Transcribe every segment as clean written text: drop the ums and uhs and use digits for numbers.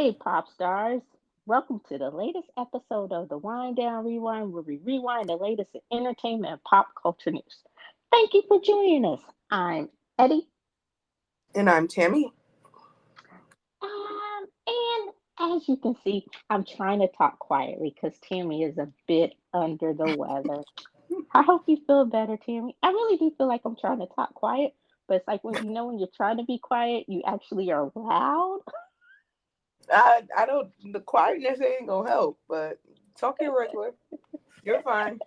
Hey, pop stars. Welcome to the latest episode of the Wind Down Rewind, where we rewind the latest in entertainment and pop culture news. Thank you for joining us. I'm Eddie. And I'm Tammy. And as you can see, I'm trying to talk quietly because Tammy is a bit under the weather. I hope you feel better, Tammy. I really do feel like I'm trying to talk quiet, but it's like when you're trying to be quiet, you actually are loud. I don't. The quietness ain't gonna help, but talk your regular. You're fine.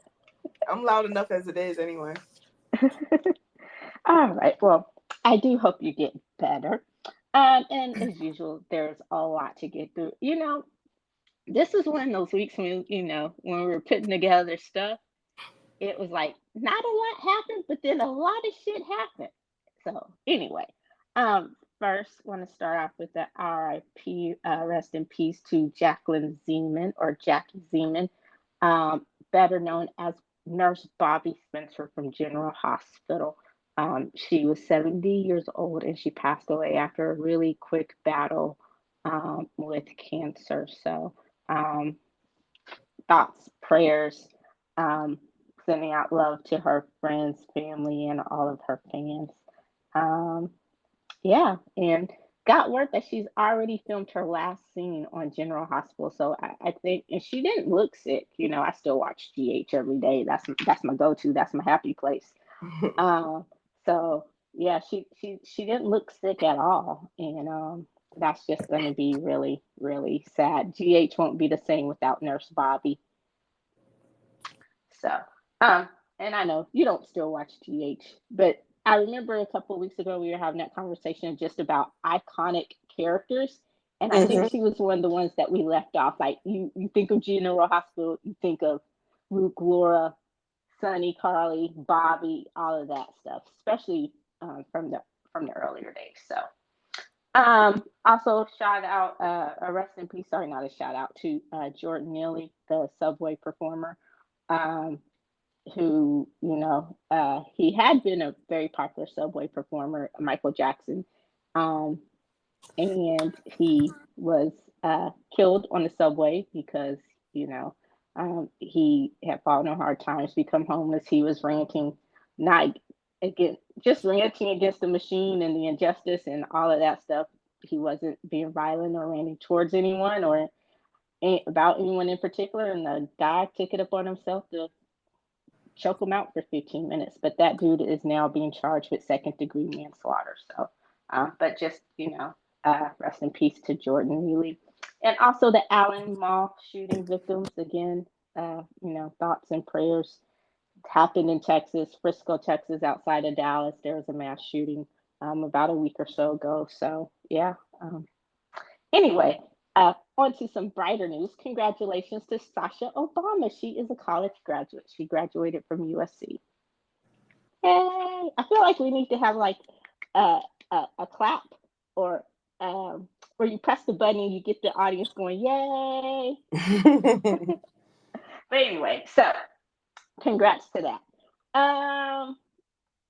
I'm loud enough as it is anyway. All right. Well, I do hope you get better. And as usual, there's a lot to get through. This is one of those weeks when we were putting together stuff, it was like not a lot happened, but then a lot of shit happened. So anyway, first want to start off with the RIP, rest in peace to Jaclyn Zeman or Jackie Zeman, better known as Nurse Bobbie Spencer from General Hospital. She was 70 years old and she passed away after a really quick battle with cancer. So um, thoughts, prayers, um, sending out love to her friends, family, and all of her fans. Um, yeah, and got word that she's already filmed her last scene on General Hospital. So I think, and she didn't look sick. I still watch GH every day. That's my go-to. That's my happy place. Um, so yeah, she didn't look sick at all, and that's just going to be really really sad. GH won't be the same without Nurse Bobby. So, um, and I know you don't still watch GH, but I remember a couple of weeks ago we were having that conversation just about iconic characters, and I think hmm she was one of the ones that we left off. Like you think of General Hospital, you think of Luke, Laura, Sunny, Carly, Bobby, all of that stuff, especially from the earlier days. So, also shout out, a rest in peace. Sorry, not a shout out to Jordan Neely, the Subway performer, um, who he had been a very popular Subway performer, Michael Jackson, um, and he was killed on the subway because you know he had fallen on hard times, become homeless. He was ranting, not again, just ranting against the machine and the injustice and all of that stuff. He wasn't being violent or ranting towards anyone or about anyone in particular. And the guy took it upon himself to choke him out for 15 minutes. But that dude is now being charged with second degree manslaughter. So, but just, rest in peace to Jordan Neely. And also the Allen Mall shooting victims. Again, thoughts and prayers. Happened in Texas, Frisco, Texas, outside of Dallas. There was a mass shooting about a week or so ago. So, yeah. Anyway, on to some brighter news. Congratulations to Sasha Obama. She is a college graduate. She graduated from USC. Yay! I feel like we need to have like a, a clap or where you press the button and you get the audience going, yay! But anyway, so congrats to that.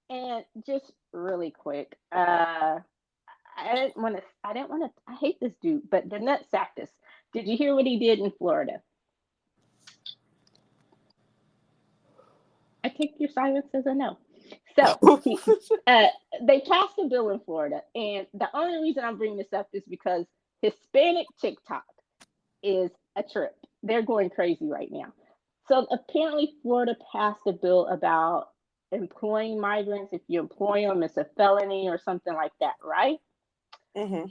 And just really quick, I hate this dude, but the nut Nutsacktus. Did you hear what he did in Florida? I take your silence as a no. So uh, they passed a bill in Florida, and the only reason I'm bringing this up is because Hispanic TikTok is a trip. They're going crazy right now. So apparently, Florida passed a bill about employing migrants. If you employ them, it's a felony or something like that, right? hmm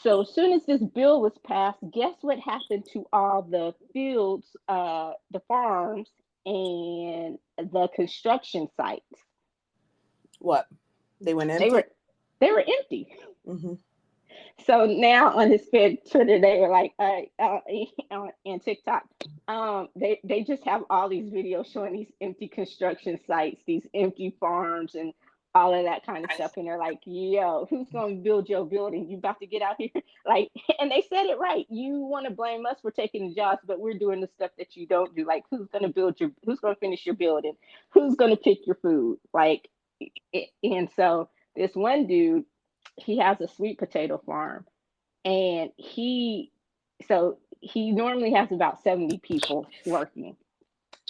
So as soon as this bill was passed, guess what happened to all the fields, the farms, and the construction sites? What? They went They empty. were they were empty. hmm So now on his Twitter, they were like, and TikTok, they just have all these videos showing these empty construction sites, these empty farms, and all of that kind of stuff. And they're like, yo, who's going to build your building? You about to get out here? Like, and they said it right. You want to blame us for taking the jobs, but we're doing the stuff that you don't do. Like, who's going to finish your building? Who's going to pick your food? Like, and so this one dude, he has a sweet potato farm, and he So he normally has about 70 people working.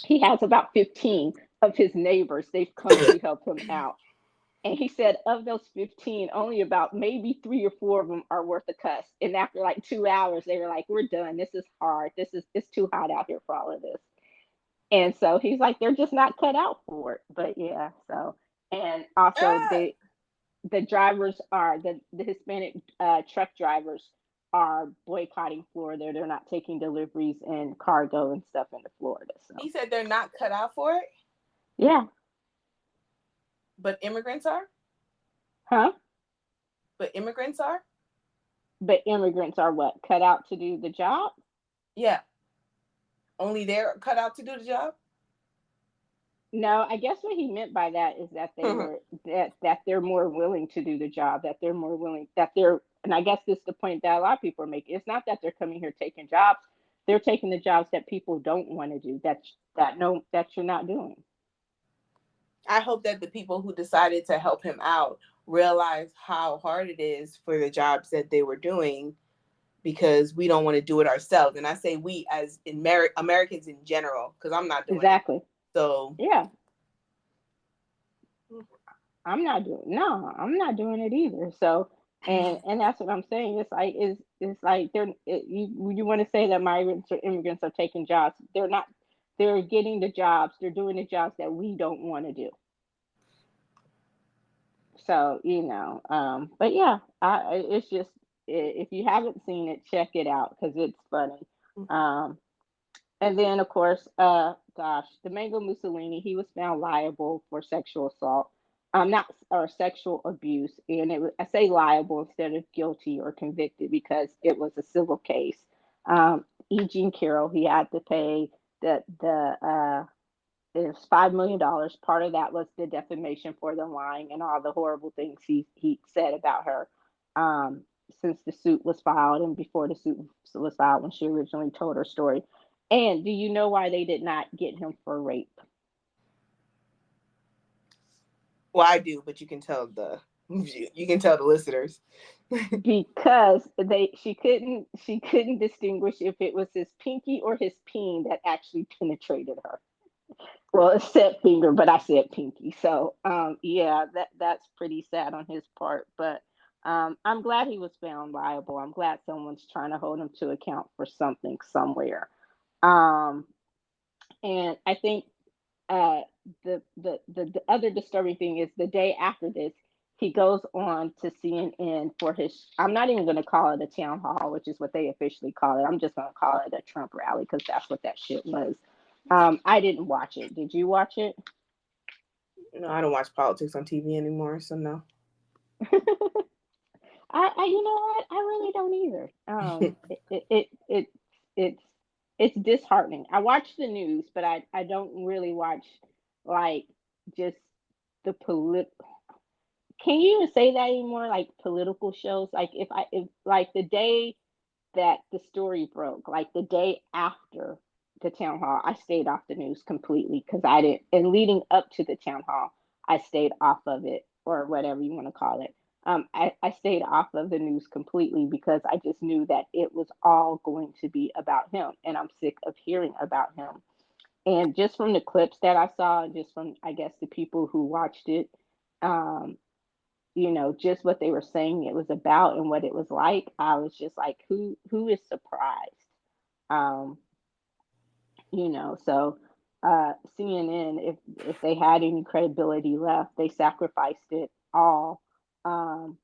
He has about 15 of his neighbors. They've come to help him out. And he said of those 15, only about maybe 3 or 4 of them are worth a cuss. And after like 2 hours, they were like, we're done. This is hard. It's too hot out here for all of this. And so he's like, they're just not cut out for it. But yeah, so and also Ah, the drivers are the Hispanic truck drivers are boycotting Florida. They're not taking deliveries and cargo and stuff into Florida. So he said they're not cut out for it, yeah, but immigrants are. huh? But immigrants are. But immigrants are what, cut out to do the job? Yeah, only they're cut out to do the job. No, I guess what he meant by that is that they were that they're more willing to do the job, that they're more willing, that they're, and I guess this is the point that a lot of people are making. It's not that they're coming here taking jobs; they're taking the jobs that people don't want to do. That no, that you're not doing. I hope that the people who decided to help him out realize how hard it is for the jobs that they were doing, because we don't want to do it ourselves. And I say we as in Americans in general, because I'm not doing it. Exactly. So Yeah, I'm not doing it either. So, and that's what I'm saying. It's like you want to say that migrants or immigrants are taking jobs. They're not. They're getting the jobs. They're doing the jobs that we don't want to do. So but yeah, it's just, if you haven't seen it, check it out because it's funny. Um, and then of course, gosh, Domingo Mussolini, he was found liable for sexual assault, not or sexual abuse, and I say liable instead of guilty or convicted because it was a civil case. E. Jean Carroll, he had to pay the it was $5 million. Part of that was the defamation for the lying and all the horrible things he said about her, um, since the suit was filed and before the suit was filed when she originally told her story. And do you know why they did not get him for rape? well, I do, but you can tell the listeners. Because she couldn't distinguish if it was his pinky or his peen that actually penetrated her. Well, it said finger, but I said pinky. So, yeah, that's pretty sad on his part. But I'm glad he was found liable. I'm glad someone's trying to hold him to account for something somewhere. Um, and I think uh, the other disturbing thing is the day after this, he goes on to CNN for his. I'm not even going to call it a town hall, which is what they officially call it. I'm just going to call it a Trump rally because that's what that shit was. I didn't watch it. Did you watch it? No, I don't watch politics on TV anymore, so no. You know what? I really don't either. It's it's disheartening. I watch the news, but I don't really watch like just the polit. Can you even say that anymore? Like political shows. Like if like the day that the story broke, like the day after the town hall, I stayed off the news completely because I didn't. And leading up to the town hall, I stayed off of it or whatever you want to call it. I stayed off of the news completely because I just knew that it was all going to be about him, and I'm sick of hearing about him. And just from the clips that I saw, and just from I guess the people who watched it, um, just what they were saying it was about and what it was like, I was just like, who is surprised? Um, so CNN, if they had any credibility left, they sacrificed it all, um,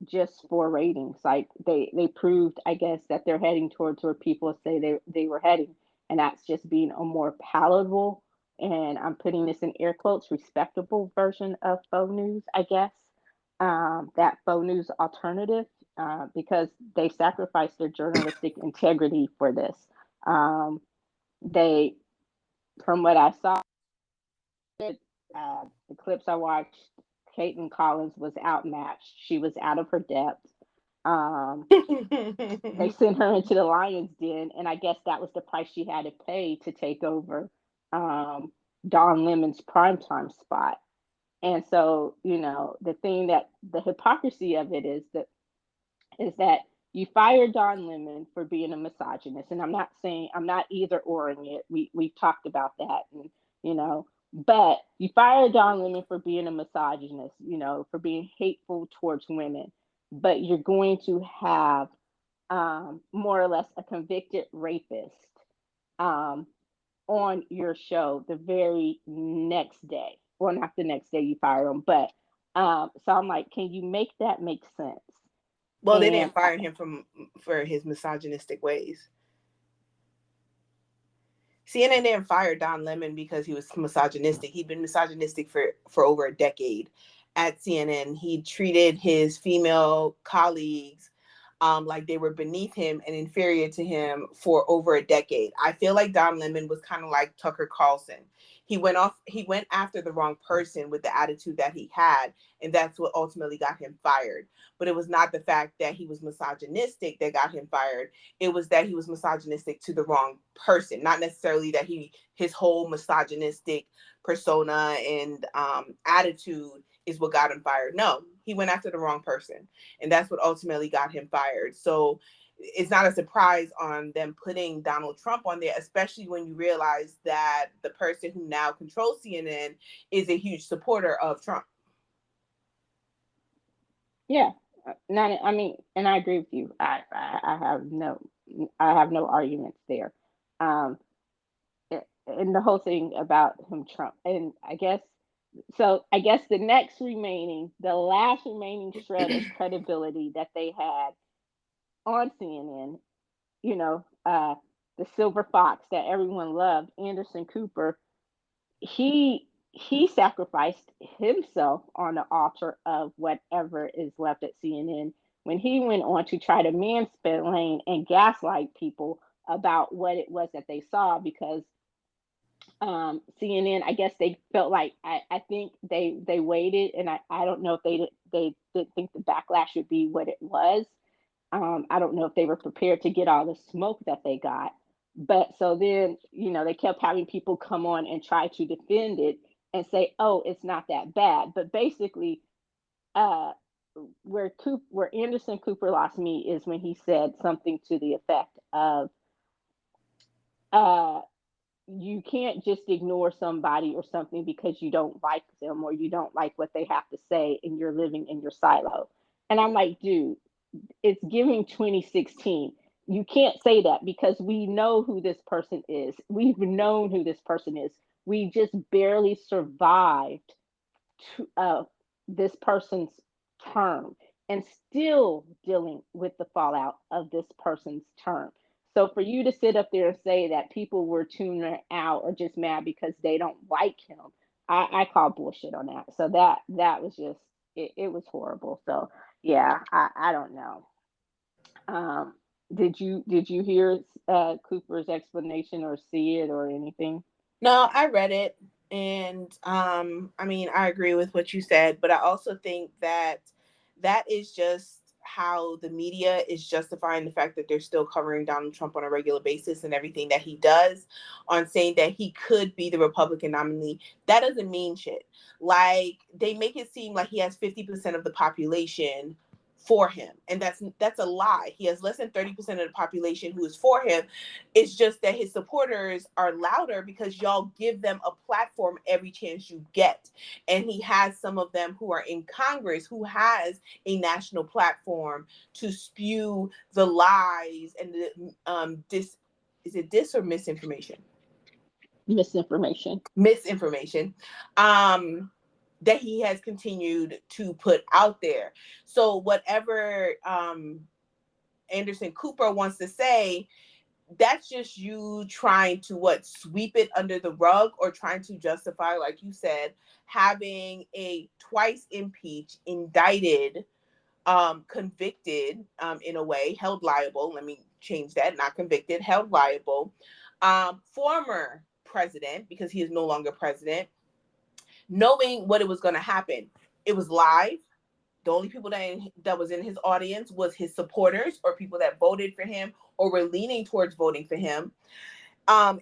just for ratings. Like they proved, I guess, that they're heading towards where people say they were heading, and that's just being a more palatable, and I'm putting this in air quotes, respectable version of faux news, I guess. That faux news alternative, because they sacrificed their journalistic integrity for this. Um, they, from what I saw, the clips I watched, Caitlin Collins was outmatched. She was out of her depth. Um, they sent her into the lion's den, and I guess that was the price she had to pay to take over um, Don Lemon's primetime spot. And so, the thing that the hypocrisy of it is that you fire Don Lemon for being a misogynist, and I'm not saying I'm not either oring it. We've talked about that, and but you fire Don Lemon for being a misogynist, for being hateful towards women, but you're going to have more or less a convicted rapist um, on your show the very next day. Well, not the next day you fire him, but so I'm like, can you make that make sense? Well, they And didn't fire him for his misogynistic ways. CNN didn't fire Don Lemon because he was misogynistic. He'd been misogynistic for over a decade at CNN. He treated his female colleagues like they were beneath him and inferior to him for over a decade. I feel like Don Lemon was kind of like Tucker Carlson. He went after the wrong person with the attitude that he had, and that's what ultimately got him fired. But it was not the fact that he was misogynistic that got him fired. It was that he was misogynistic to the wrong person, not necessarily that his whole misogynistic persona and attitude is what got him fired. No, he went after the wrong person, and that's what ultimately got him fired. So it's not a surprise on them putting Donald Trump on there, especially when you realize that the person who now controls CNN is a huge supporter of Trump. yeah, not. I mean, and I agree with you. I have no arguments there. Um, and the whole thing about him Trump, and I guess so. I guess the last remaining shred of credibility that they had on CNN, you know, uh, the silver fox that everyone loved, Anderson Cooper, he sacrificed himself on the altar of whatever is left at CNN when he went on to try to mansplain and gaslight people about what it was that they saw because CNN, I guess they felt like I think they waited, and I don't know if they didn't think the backlash would be what it was. I don't know if they were prepared to get all the smoke that they got. But so then, they kept having people come on and try to defend it and say, oh, it's not that bad. But basically, uh, where Anderson Cooper lost me is when he said something to the effect of, uh, you can't just ignore somebody or something because you don't like them or you don't like what they have to say and you're living in your silo. And I'm like, dude, it's giving 2016. You can't say that because we know who this person is. We've known who this person is. We just barely survived this person's term and still dealing with the fallout of this person's term. So for you to sit up there and say that people were tuning out or just mad because they don't like him, I call bullshit on that. So that was just it was horrible. So yeah, I don't know. Um, did you hear Cooper's explanation or see it or anything? No, I read it, and I mean, I agree with what you said, but I also think that that is just how the media is justifying the fact that they're still covering Donald Trump on a regular basis and everything that he does, on saying that he could be the Republican nominee. That doesn't mean shit. Like, they make it seem like he has 50% of the population for him, and that's a lie. He has less than 30% of the population who is for him. It's just that his supporters are louder because y'all give them a platform every chance you get. And he has some of them who are in Congress who has a national platform to spew the lies and the is it dis or misinformation? Misinformation. Misinformation. That he has continued to put out there. So whatever Anderson Cooper wants to say, that's just you trying to sweep it under the rug, or trying to justify, like you said, having a twice impeached, indicted, convicted, in a way, held liable. Let me change that, not convicted, held liable, former president, because he is no longer president, knowing what it was going to happen. It was live. The only people that was in his audience was his supporters or people that voted for him or were leaning towards voting for him.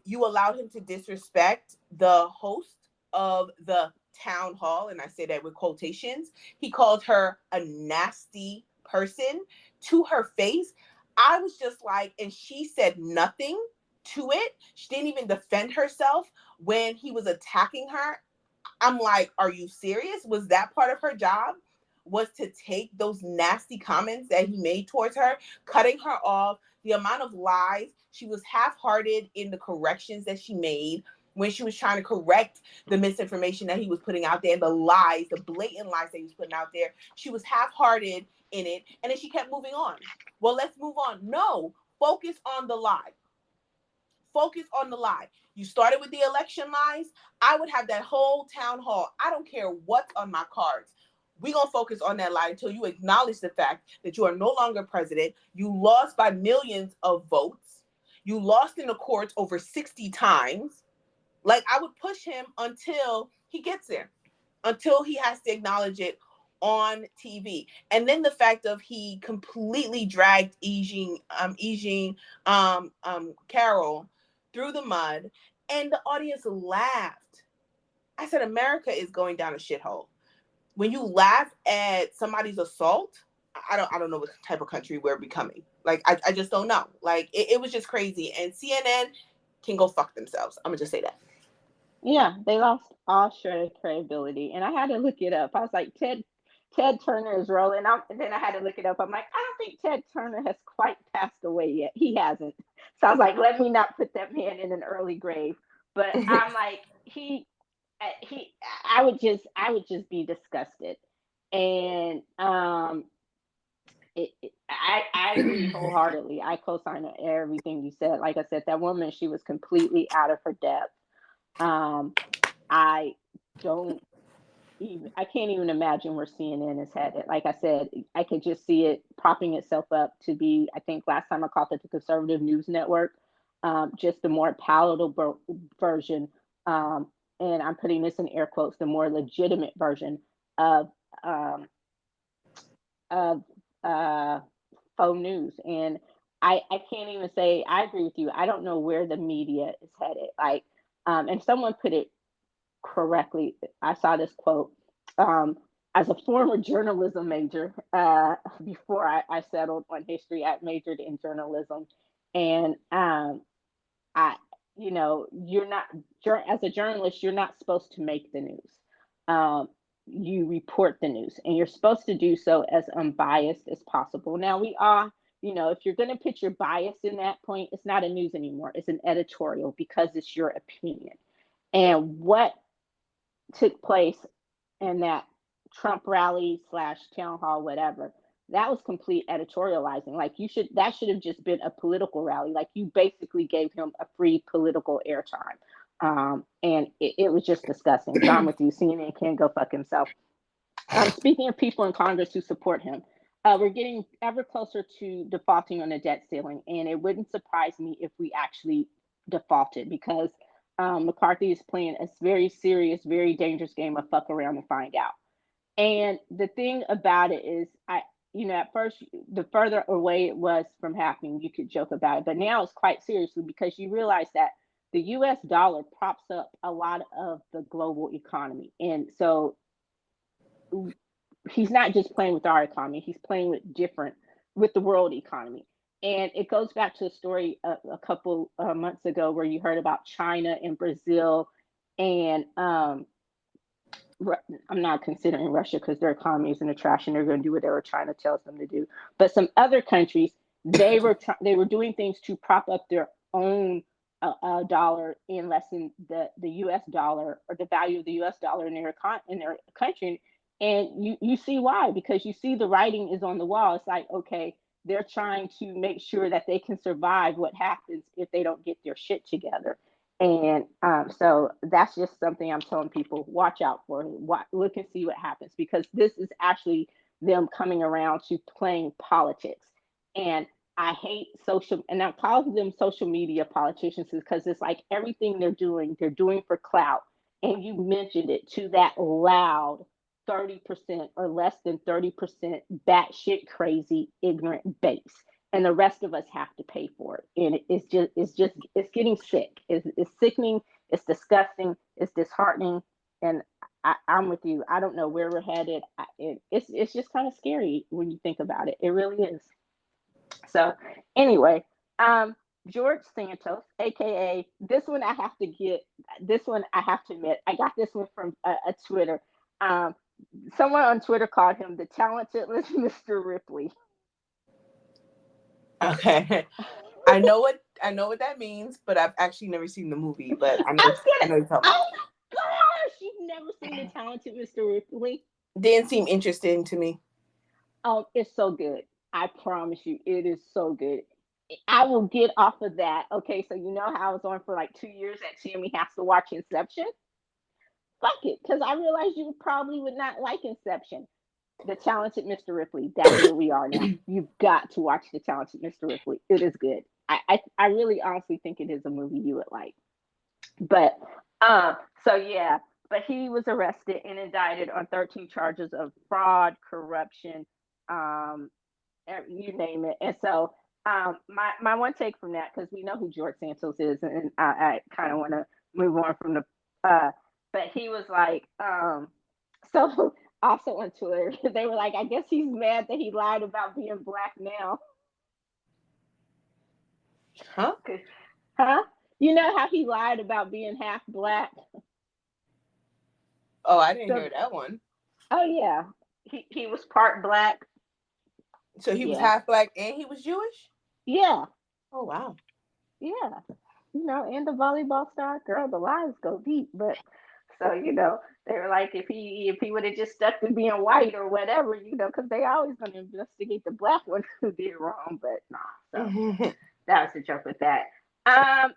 You allowed him to disrespect the host of the town hall, and I say that with quotations. He called her a nasty person to her face. I was just like, and she said nothing to it. She didn't even defend herself when he was attacking her. I'm like, are you serious? Was that part of her job? Was to take those nasty comments that he made towards her, cutting her off, the amount of lies. She was half-hearted in the corrections that she made when she was trying to correct the misinformation that he was putting out there, the lies, the blatant lies that he was putting out there. She was half-hearted in it, and then she kept moving on. Well, let's move on. No, focus on the lie. Focus on the lie. You started with the election lies. I would have that whole town hall. I don't care what's on my cards. We're going to focus on that lie until you acknowledge the fact that you are no longer president. You lost by millions of votes. You lost in the courts over 60 times. Like, I would push him until he gets there, until he has to acknowledge it on TV. And then the fact of he completely dragged Carol through the mud, and the audience laughed. I said, America is going down a shithole. When you laugh at somebody's assault, I don't know what type of country we're becoming. Like, I just don't know. Like, it was just crazy. And CNN can go fuck themselves. I'm gonna just say that. Yeah, they lost all shred of credibility, and I had to look it up. I was like, Ted Turner is rolling. And then I had to look it up. I'm like, I don't think Ted Turner has quite passed away yet. He hasn't. So I was like, let me not put that man in an early grave. But I'm like, I would just be disgusted. And I agree wholeheartedly. I co-sign everything you said. Like I said, that woman, she was completely out of her depth. I don't I can't even imagine where CNN is headed. Like I said, I could just see it propping itself up to be, I think last time I called it the conservative news network, just the more palatable version. And I'm putting this in air quotes, the more legitimate version of, um, of faux news. And I can't even say, I agree with you. I don't know where the media is headed. Like, and someone put it correctly. I saw this quote. Um, as a former journalism major, before I settled on history, I majored in journalism, and I, you're not as a journalist, you're not supposed to make the news. Um, you report the news, and you're supposed to do so as unbiased as possible. Now, we are, if you're going to put your bias in that point, it's not a news anymore. It's an editorial because it's your opinion. And what took place in that Trump rally slash town hall, whatever, that was complete editorializing. Like, that should have just been a political rally. Like, you basically gave him a free political airtime. And it was just disgusting. So I'm with you. CNN can go fuck himself. Speaking of people in Congress who support him, we're getting ever closer to defaulting on the debt ceiling, and it wouldn't surprise me if we actually defaulted because McCarthy is playing a very serious, very dangerous game of fuck around and find out. And the thing about it is, at first, the further away it was from happening, you could joke about it, but now it's quite seriously because you realize that the U.S. dollar props up a lot of the global economy, and so he's not just playing with our economy, he's playing with the world economy. And it goes back to a story a couple months ago where you heard about China and Brazil, and I'm not considering Russia because their economy is in the trash and they're going to do whatever China tells them to do. But some other countries, they were doing things to prop up their own dollar and lessen the U.S. dollar, or the value of the U.S. dollar in their country. And you see why, because you see the writing is on the wall. It's like, okay, they're trying to make sure that they can survive what happens if they don't get their shit together. And so that's just something I'm telling people, watch out for. Look and see what happens, because this is actually them coming around to playing politics. And I hate and I call them social media politicians because it's like everything they're doing for clout. And you mentioned it, to that loud 30% or less than 30% batshit crazy ignorant base, and the rest of us have to pay for it. And it's getting sick. It's sickening. It's disgusting. It's disheartening. And I'm with you. I don't know where we're headed. It's just kind of scary when you think about it. It really is. So anyway, um, George Santos, aka this one I have to get. This one I have to admit, I got this one from a Twitter. Um, Someone on Twitter called him the talented Mr. Ripley. Okay. I know what that means, but I've actually never seen the movie. But I know you're talking about. Oh my gosh, you've never seen the talented Mr. Ripley? Didn't seem interesting to me. Oh, it's so good. I promise you, it is so good. I will get off of that. Okay, so you know how I was on for like 2 years that Tammy has to watch Inception? Fuck it, because I realized you probably would not like Inception. The Talented Mr. Ripley. That's where we are now. You've got to watch The Talented Mr. Ripley. It is good. I really honestly think it is a movie you would like. But so yeah, but he was arrested and indicted on 13 charges of fraud, corruption, um, you name it. And so my one take from that, because we know who George Santos is, and I kind of want to move on from the but he was like so also on Twitter they were like, I guess he's mad that he lied about being black now. Huh? Huh? You know how he lied about being half black? Oh, I didn't So, hear that one. oh yeah, he was part black. So he was Yeah, half black and he was Jewish? yeah, Oh, wow. yeah. You know, and the volleyball star, girl, the lies go deep. But so you know, they were like, if he would have just stuck to being white or whatever, you know, because they always going to investigate the black one who did wrong. But nah, so that was the joke with that.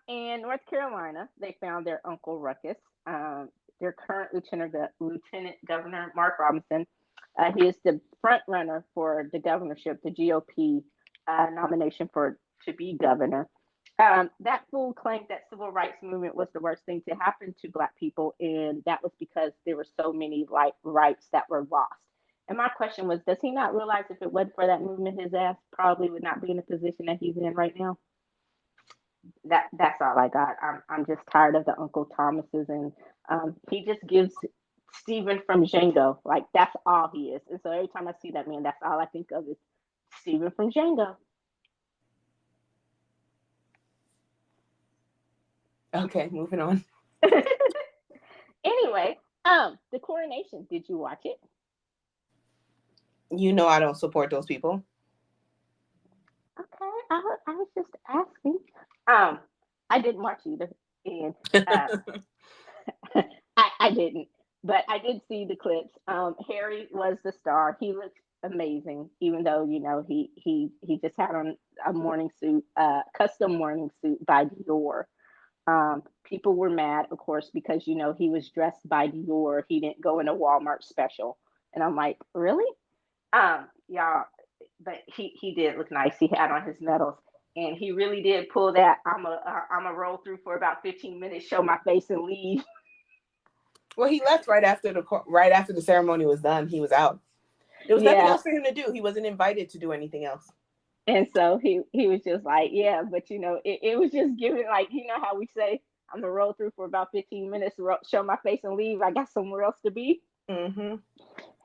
In North Carolina, they found their Uncle Ruckus. Their current Lieutenant Governor Mark Robinson. He is the front runner for the governorship, the GOP nomination for to be governor. That fool claimed that civil rights movement was the worst thing to happen to Black people, and that was because there were so many like rights that were lost. And my question was, does he not realize if it wasn't for that movement, his ass probably would not be in the position that he's in right now? That's all I got. I'm just tired of the Uncle Thomases, and he just gives Stephen from Django. Like that's all he is. And so every time I see that man, that's all I think of is Stephen from Django. Okay, moving on. Anyway, the Coronation. Did you watch it? You know I don't support those people. Okay, I was just asking. I didn't watch either, and I didn't, but I did see the clips. Harry was the star. He looked amazing, even though you know he just had on a morning suit, custom morning suit by Dior. People were mad, of course, because you know he was dressed by Dior. He didn't go in a Walmart special, and I'm like, really? Y'all, but he did look nice. He had on his medals, and he really did pull that. I'm a roll through for about 15 minutes, show my face, and leave. Well, he left right after the ceremony was done. He was out. There was nothing else for him to do. He wasn't invited to do anything else. And so he was just like, yeah, but you know, it was just giving like, you know how we say, I'm gonna roll through for about 15 minutes, show my face and leave. I got somewhere else to be. Mm-hmm.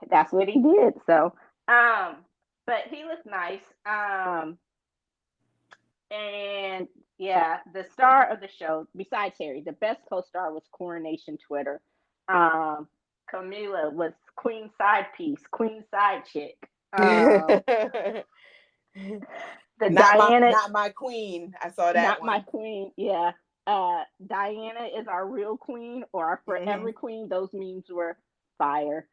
That's what he did. So, but he looked nice. And yeah, the star of the show, besides Harry, the best co-star was Coronation Twitter. Camila was Queen side piece, Queen side chick. The not my queen. I saw that not one. my queen. Yeah. Diana is our real queen or our forever queen. Those memes were fire.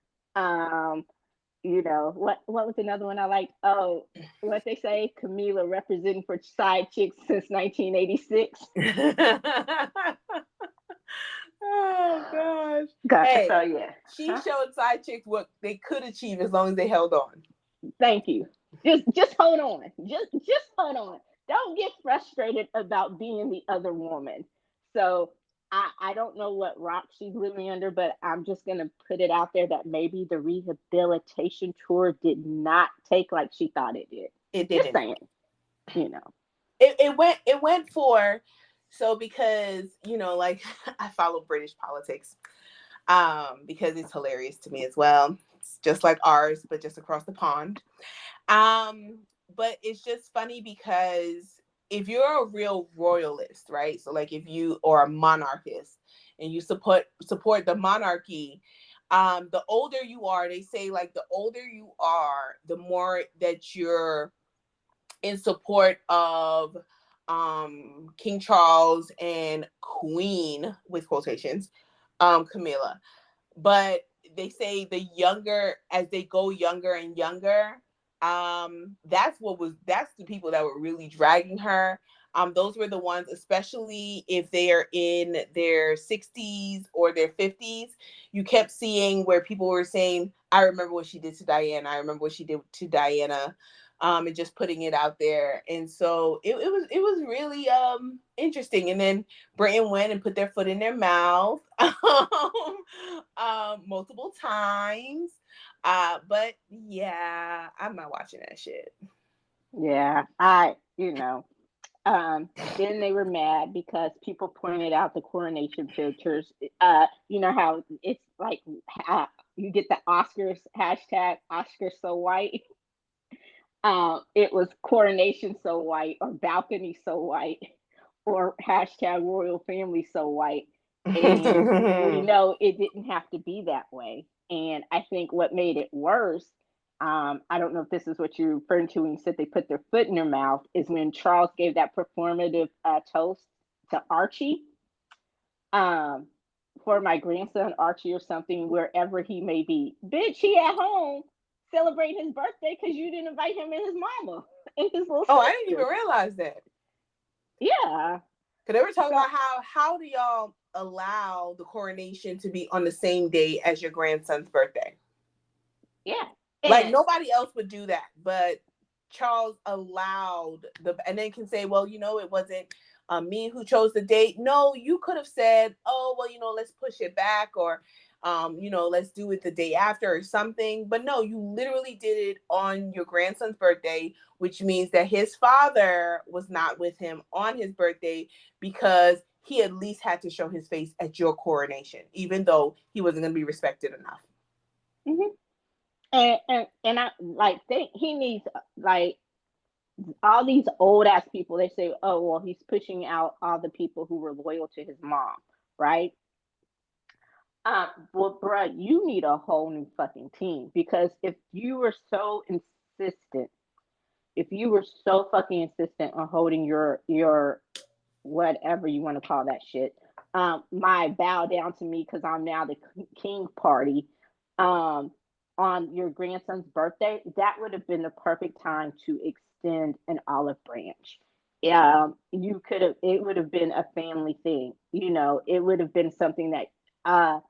You know what was another one I like? Oh, what they say, Camila representing for side chicks since 1986. Oh gosh. Hey, so yeah, she showed side chicks what they could achieve as long as they held on. Thank you. Just hold on. Just hold on. Don't get frustrated about being the other woman. So I don't know what rock she's living under, but I'm just gonna put it out there that maybe the rehabilitation tour did not take like she thought it did. It didn't. Just saying. You know. It went for, so because, you know, like I follow British politics. because it's hilarious to me as well. It's just like ours, but just across the pond. Um, but it's just funny because if you're a real royalist, right? So like if you or a monarchist and you support the monarchy, the older you are, they say like the older you are, the more that you're in support of King Charles and Queen with quotations, Camilla. But they say the younger, as they go younger and younger, that's the people that were really dragging her. Those were the ones, especially if they are in their 60s or their 50s. You kept seeing where people were saying, I remember what she did to Diana. I remember what she did to Diana. And just putting it out there. And so it was really interesting. And then Britain went and put their foot in their mouth multiple times. But yeah, I'm not watching that shit. Yeah, then they were mad because people pointed out the coronation pictures. You know how it's like you get the Oscars hashtag Oscar so white. It was coronation so white or balcony so white or hashtag royal family so white. And we know it didn't have to be that way. And I think what made it worse, I don't know if this is what you're referring to when you said they put their foot in their mouth, is when Charles gave that performative toast to Archie. Um, for my grandson Archie or something, wherever he may be. Bitch, he at home celebrating his birthday because you didn't invite him and his mama and his little Oh, sister. I didn't even realize that. Yeah. Because they were talking about how do y'all allow the coronation to be on the same day as your grandson's birthday? Yeah. Like nobody else would do that, but Charles allowed and then can say, well, it wasn't me who chose the date. No, you could have said, oh, well, let's push it back, or let's do it the day after or something. But no, you literally did it on your grandson's birthday, which means that his father was not with him on his birthday because he at least had to show his face at your coronation, even though he wasn't going to be respected enough. Mm-hmm. And I like think he needs like all these old ass people. They say, oh well, he's pushing out all the people who were loyal to his mom, right? Well, bruh, you need a whole new fucking team because if you were so fucking insistent on holding your whatever you want to call that shit, my bow down to me because I'm now the king party, um, on your grandson's birthday, that would have been the perfect time to extend an olive branch. You could have. It would have been a family thing. It would have been something that uh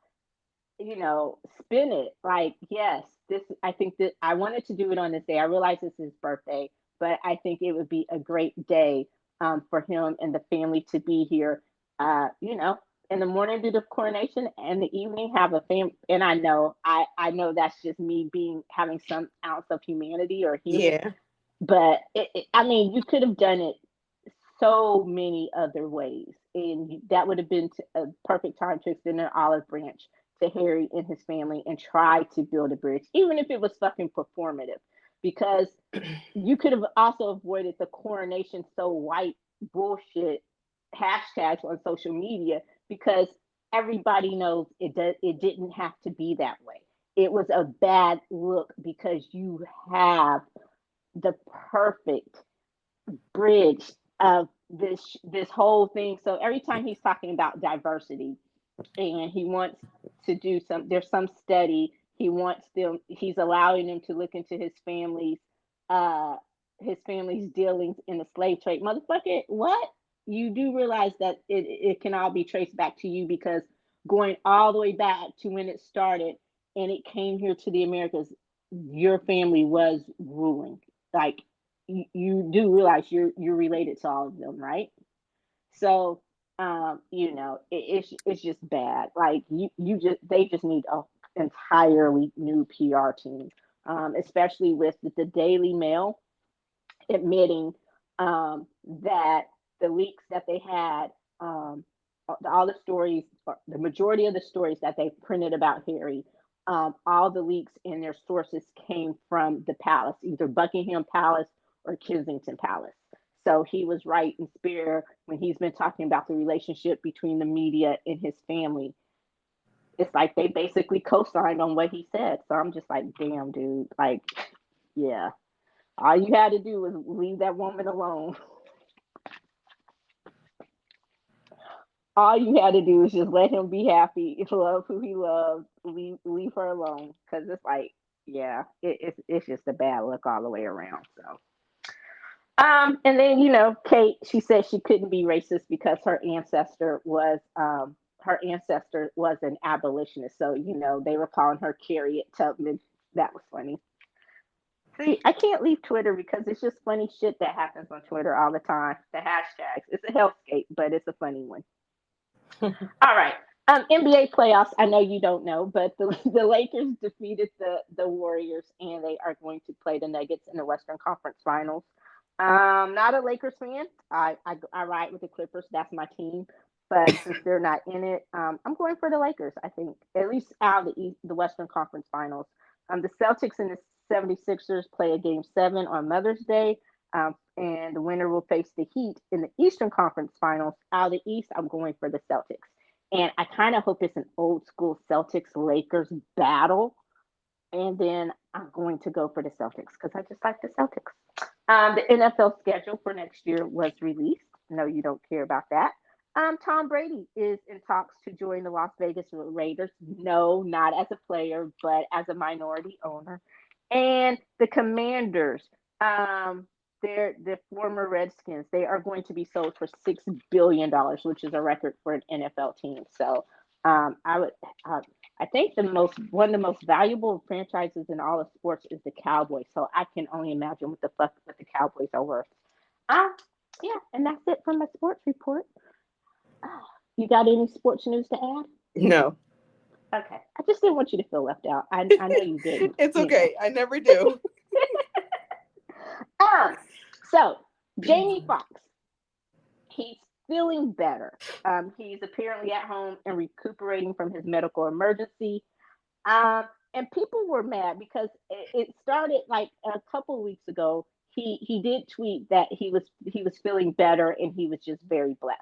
spin it like, yes, this, I think that I wanted to do it on this day. I realize this is his birthday, but I think it would be a great day for him and the family to be here. In the morning do the coronation, and the evening have a fam. And I know that's just me being having some ounce of humanity or human, Yeah. but I mean, you could have done it so many other ways. And that would have been a perfect time to extend an olive branch to Harry and his family and try to build a bridge, even if it was fucking performative. Because you could have also avoided the coronation so white bullshit hashtags on social media because everybody knows it didn't have to be that way. It was a bad look because you have the perfect bridge of this whole thing. So every time he's talking about diversity and he wants to do there's some study, he's allowing them to look into uh his family's dealings in the slave trade. Motherfucker, what? You do realize that it can all be traced back to you because going all the way back to when it started and it came here to the Americas, your family was ruling. Like you do realize you're related to all of them, right? So it's just bad. Like they just need a entirely new PR team, especially with the Daily Mail admitting that the leaks that they had, all the stories, the majority of the stories that they printed about Harry, all the leaks and their sources came from the palace, either Buckingham Palace or Kensington Palace. So he was right in spirit when he's been talking about the relationship between the media and his family. It's like they basically co-signed on what he said. So I'm just like, damn, dude. Like, yeah. All you had to do was leave that woman alone. All you had to do is just let him be happy, love who he loves, leave her alone. Because it's like, yeah, it's just a bad look all the way around. So, and then Kate, she said she couldn't be racist because her ancestor was an abolitionist. So they were calling her Harriet Tubman. That was funny. See, I can't leave Twitter because it's just funny shit that happens on Twitter all the time. The hashtags. It's a hellscape, but it's a funny one. All right. NBA playoffs. I know you don't know, but the Lakers defeated the Warriors, and they are going to play the Nuggets in the Western Conference Finals. Not a Lakers fan. I ride with the Clippers. That's my team. But since they're not in it, I'm going for the Lakers. I think at least out of the Western Conference Finals. The Celtics and the 76ers play a game 7 on Mother's Day. And the winner will face the Heat in the Eastern Conference Finals. Out of the East, I'm going for the Celtics. And I kind of hope it's an old school Celtics Lakers battle. And then I'm going to go for the Celtics because I just like the Celtics. The NFL schedule for next year was released. No, you don't care about that. Tom Brady is in talks to join the Las Vegas Raiders. No, not as a player, but as a minority owner. And the Commanders, they're the former Redskins. They are going to be sold for $6 billion, which is a record for an NFL team. So I would, I think one of the most valuable franchises in all of sports is the Cowboys. So I can only imagine what the Cowboys are worth. Uh, yeah, and that's it from my sports report. You got any sports news to add? No. Okay. I just didn't want you to feel left out. I know you didn't. It's okay. I never do. So Jamie Foxx, he's feeling better. He's apparently at home and recuperating from his medical emergency. And people were mad because it started like a couple of weeks ago. He did tweet that he was feeling better and he was just very blessed.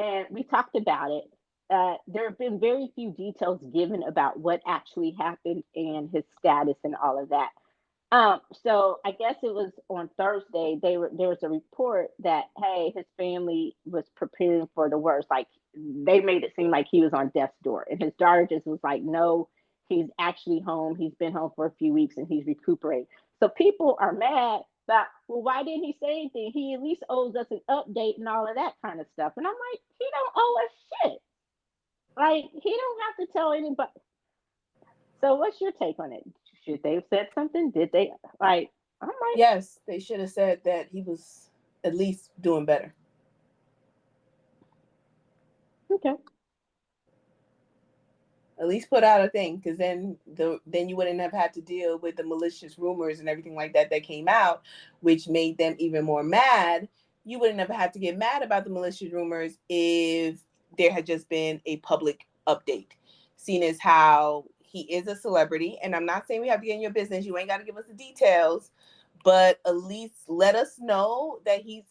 And we talked about it. There have been very few details given about what actually happened and his status and all of that. So I guess it was on Thursday. There was a report that hey, his family was preparing for the worst. Like they made it seem like he was on death's door, and his daughter just was like, "No, he's actually home. He's been home for a few weeks and he's recuperating." So people are mad. But well, why didn't he say anything? He at least owes us an update and all of that kind of stuff. And I'm like, he don't owe us shit. Like he don't have to tell anybody. So what's your take on it? Should they have said something? Did they like? I'm like, Yes, they should have said that he was at least doing better. okay. At least put out a thing, because then you wouldn't have had to deal with the malicious rumors and everything like that came out, which made them even more mad. You wouldn't have had to get mad about the malicious rumors if there had just been a public update. Seeing as how he is a celebrity, and I'm not saying we have to get in your business. You ain't got to give us the details, but at least let us know that he's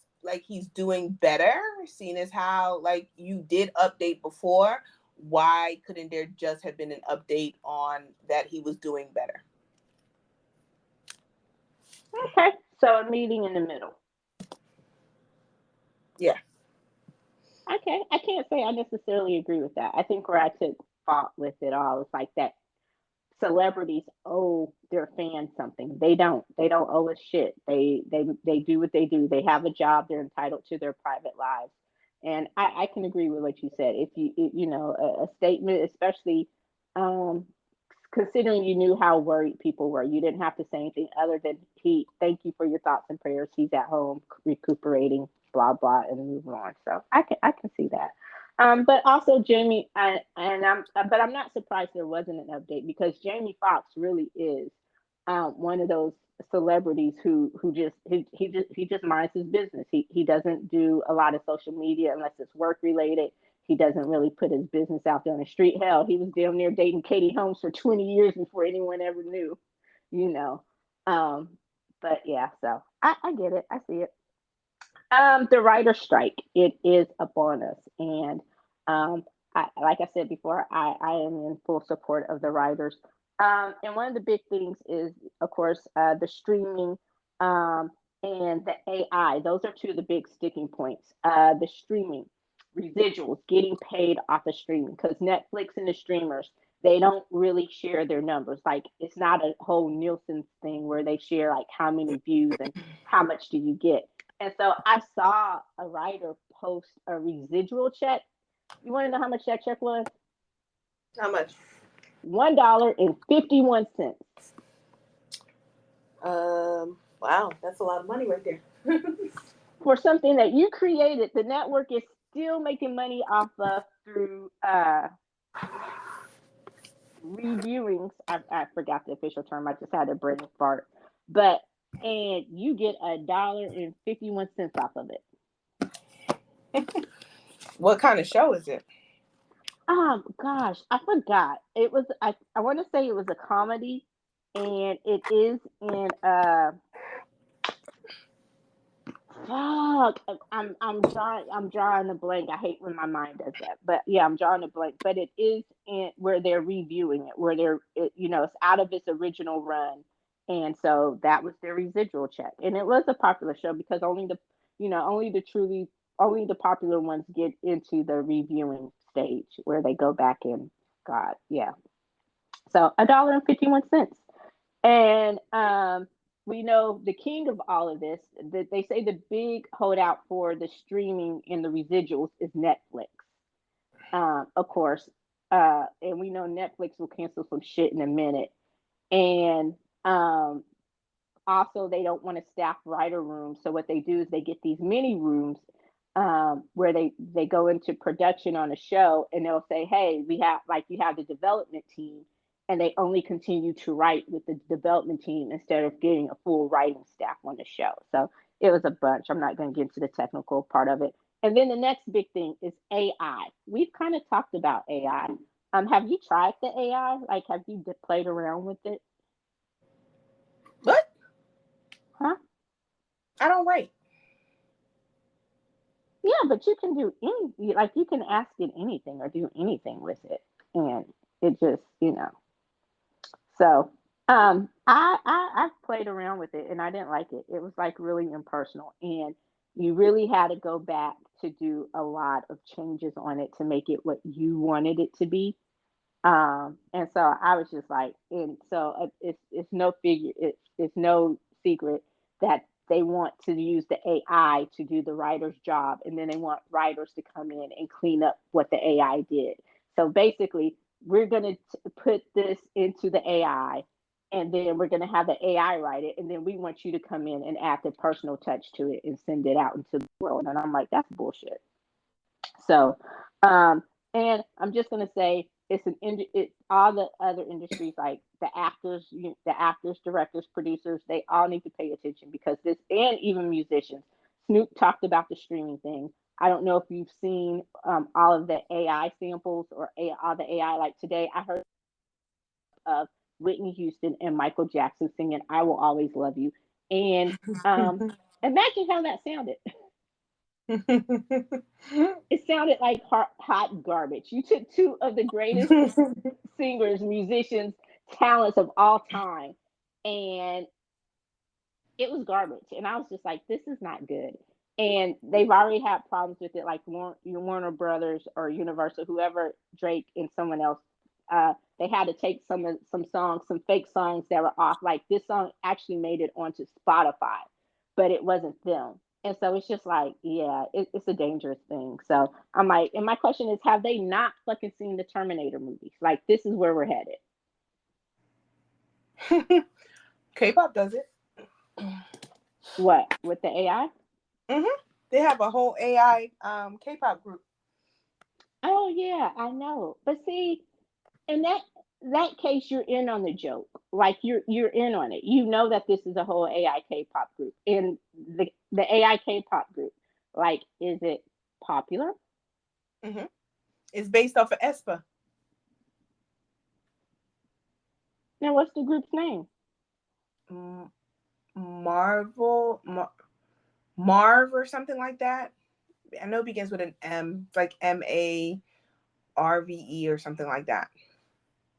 doing better. Seeing as how like you did update before, why couldn't there just have been an update on that he was doing better? Okay. So a meeting in the middle. Yeah. Okay. I can't say I necessarily agree with that. I think where I took fault with it all is like that celebrities owe their fans something. They don't. They don't owe us shit. They do what they do. They have a job. They're entitled to their private lives. And I can agree with what you said. If a statement, especially um, considering you knew how worried people were, you didn't have to say anything other than he thank you for your thoughts and prayers. He's at home recuperating, blah blah, and move on. So I can see that. But also Jamie, but I'm not surprised there wasn't an update because Jamie Foxx really is one of those celebrities who just he just minds his business. He doesn't do a lot of social media unless it's work related. He doesn't really put his business out there on the street. Hell, he was damn near dating Katie Holmes for 20 years before anyone ever knew, you know. Um, but yeah, so I get it. I see it. The writer strike, it is upon us. And like I said before, I am in full support of the writers. And one of the big things is, of course, the streaming um, and the AI. Those are two of the big sticking points. The streaming, residuals, getting paid off of streaming, because Netflix and the streamers, they don't really share their numbers. Like, it's not a whole Nielsen thing where they share like how many views and how much do you get. And so I saw a writer post a residual check. You want to know how much that check was? How much? $1.51. Wow, that's a lot of money right there. For something that you created, the network is still making money off of through reviewings. I forgot the official term. I just had a brain fart. But and you get $1.51 off of it. What kind of show is it? Gosh, I forgot. It was I want to say it was a comedy, and it is in fuck. I'm drawing a blank. I hate when my mind does that. But yeah, I'm drawing a blank. But it is in where they're reviewing it, where it's out of its original run, and so that was their residual check. And it was a popular show because only the popular ones get into the reviewing stage where they go back and God, yeah. So $1.51. And we know the king of all of this, that they say the big holdout for the streaming and the residuals is Netflix. Of course. And we know Netflix will cancel some shit in a minute. And also, they don't want to staff writer rooms. So what they do is they get these mini rooms where they go into production on a show, and they'll say, hey, we have, like, you have the development team, and they only continue to write with the development team instead of getting a full writing staff on the show. So it was a bunch. I'm not going to get into the technical part of it. And then the next big thing is AI. We've kind of talked about AI. Have you tried the AI? Like, have you played around with it? What? Huh? I don't write. Yeah, but you can do any, like, you can ask it anything or do anything with it, and it just, So, I've played around with it, and I didn't like it. It was like really impersonal, and you really had to go back to do a lot of changes on it to make it what you wanted it to be. And so I was just like, and so it's no secret that they want to use the AI to do the writer's job, and then they want writers to come in and clean up what the AI did. So basically, we're going to put this into the AI, and then we're going to have the AI write it, and then we want you to come in and add the personal touch to it and send it out into the world. And I'm like, that's bullshit. So, and I'm just gonna say all the other industries, like the actors, directors, producers, they all need to pay attention because this, and even musicians. Snoop talked about the streaming thing. I don't know if you've seen all of the AI samples or all the AI. Like today, I heard of Whitney Houston and Michael Jackson singing "I Will Always Love You," and imagine how that sounded. It sounded like hot garbage. You took two of the greatest singers, musicians, talents of all time, and it was garbage. And I was just like, this is not good. And they've already had problems with it, like Warner Brothers or Universal, whoever, Drake and someone else. They had to take some songs, some fake songs that were off. Like this song actually made it onto Spotify, but it wasn't them. And so it's just like, yeah, it's a dangerous thing. So I'm like, and my question is, have they not fucking seen the Terminator movies? Like, this is where we're headed. K-pop does it. What, with the AI? They have a whole AI K-pop group. Oh yeah, I know. But see, and that case, you're in on the joke. Like you're in on it. You know that this is a whole AI K-pop group, and the AI K-pop group. Like, is it popular? Hmm. It's based off of ESPA. Now, what's the group's name? M- Marvel, Marv or something like that. I know it begins with an M, it's like MARVE or something like that.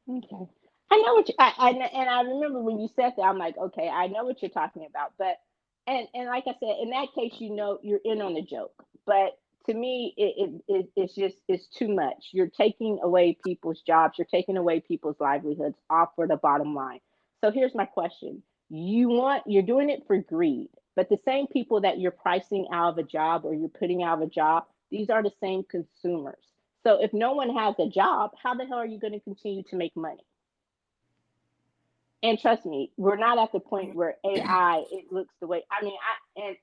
Okay. I know what and I remember when you said that, I'm like, okay, I know what you're talking about. But and like I said, in that case, you know, you're in on the joke. But to me, it's just it's too much. You're taking away people's jobs. You're taking away people's livelihoods off for the bottom line. So here's my question: you're doing it for greed, but the same people that you're pricing out of a job or you're putting out of a job, these are the same consumers. So if no one has a job, how the hell are you going to continue to make money? And trust me, we're not at the point where AI it looks the way. I mean, I and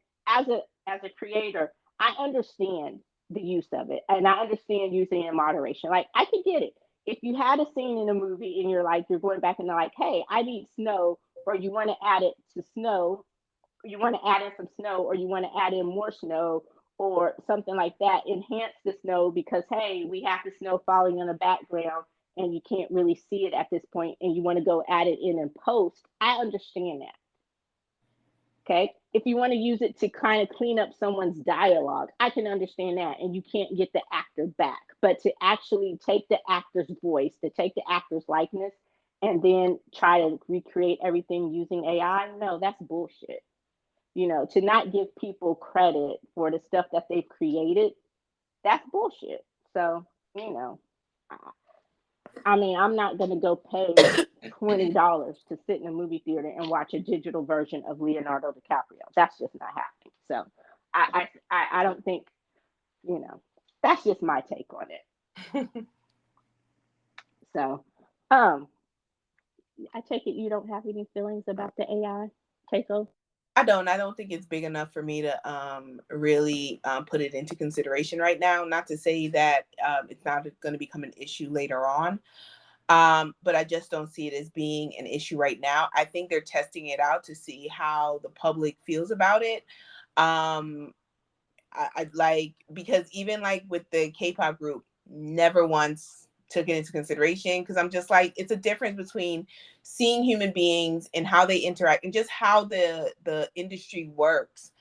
as a creator, I understand the use of it, and I understand using it in moderation. Like I can get it. If you had a scene in a movie and you're like you're going back and they're like, hey, I need snow, or you want to add it to snow, you want to add in some snow or you want to add in more snow or something like that, enhance the snow because hey, we have the snow falling in the background and you can't really see it at this point and you want to go add it in post. I understand that. Okay, if you want to use it to kind of clean up someone's dialogue, I can understand that, and you can't get the actor back, but to actually take the actor's voice, to take the actor's likeness and then try to recreate everything using AI, no, that's bullshit. To not give people credit for the stuff that they've created, that's bullshit. So, you know, I mean, I'm not going to go pay $20 to sit in a movie theater and watch a digital version of Leonardo DiCaprio. That's just not happening. So, I don't think, that's just my take on it. So, um, I take it you don't have any feelings about the AI takeover. I don't think it's big enough for me to really put it into consideration right now. Not to say that it's not going to become an issue later on, but I just don't see it as being an issue right now. I think they're testing it out to see how the public feels about it. Um, I like, because even like with the K-pop group, never once took it into consideration, because I'm just like, it's a difference between seeing human beings and how they interact and just how the industry works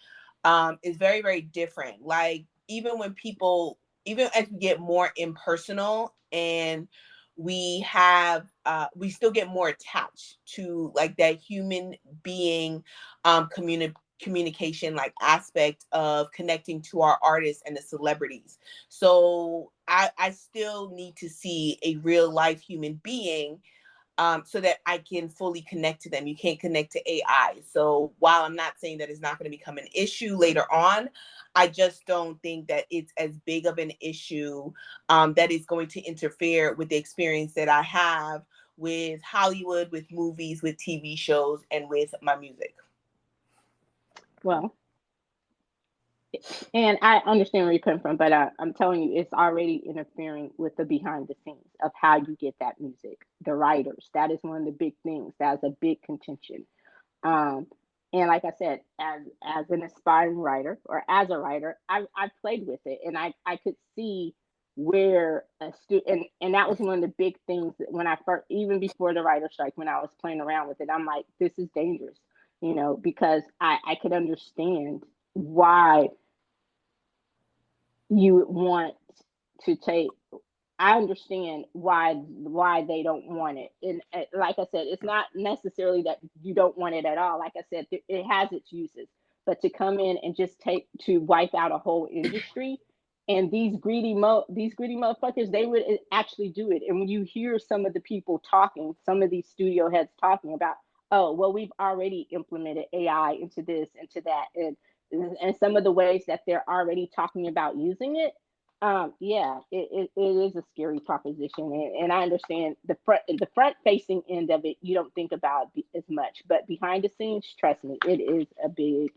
is very, very different. Like, even when people, even as we get more impersonal and we still get more attached to like that human being communication like aspect of connecting to our artists and the celebrities. So I still need to see a real life human being, so that I can fully connect to them. You can't connect to AI. So while I'm not saying that it's not going to become an issue later on, I just don't think that it's as big of an issue that is going to interfere with the experience that I have with Hollywood, with movies, with TV shows, and with my music. Well, and I understand where you're coming from, but I'm telling you, it's already interfering with the behind the scenes of how you get that music. The writers, that is one of the big things. That's a big contention. Um, and like I said, as an aspiring writer or as a writer, I played with it, and I could see where and that was one of the big things that when I first, even before the writer strike, when I was playing around with it, I'm like, this is dangerous, because I could understand why you would want to take. I understand why they don't want it, and like I said, it's not necessarily that you don't want it at all. Like I said, it has its uses, but to come in and just take to wipe out a whole industry, and these greedy motherfuckers, they would actually do it. And when you hear some of the people talking, some of these studio heads talking about, oh well, we've already implemented AI into this, into that, and some of the ways that they're already talking about using it, yeah, it is a scary proposition, and I understand the front facing end of it. You don't think about as much, but behind the scenes, trust me, it is a big,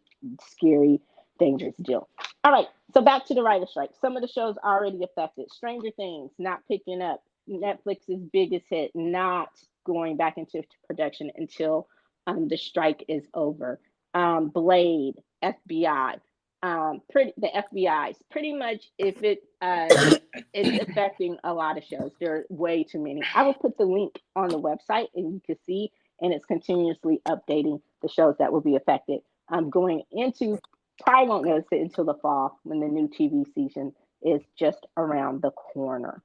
scary, dangerous deal. All right, so back to the writer strike. Some of the shows already affected. Stranger Things not picking up. Netflix's biggest hit, not going back into production until the strike is over. Blade, FBI, the FBI's pretty much if it it's affecting a lot of shows. There are way too many. I will put the link on the website and you can see, and it's continuously updating the shows that will be affected. I'm going into probably won't notice it until the fall when the new TV season is just around the corner.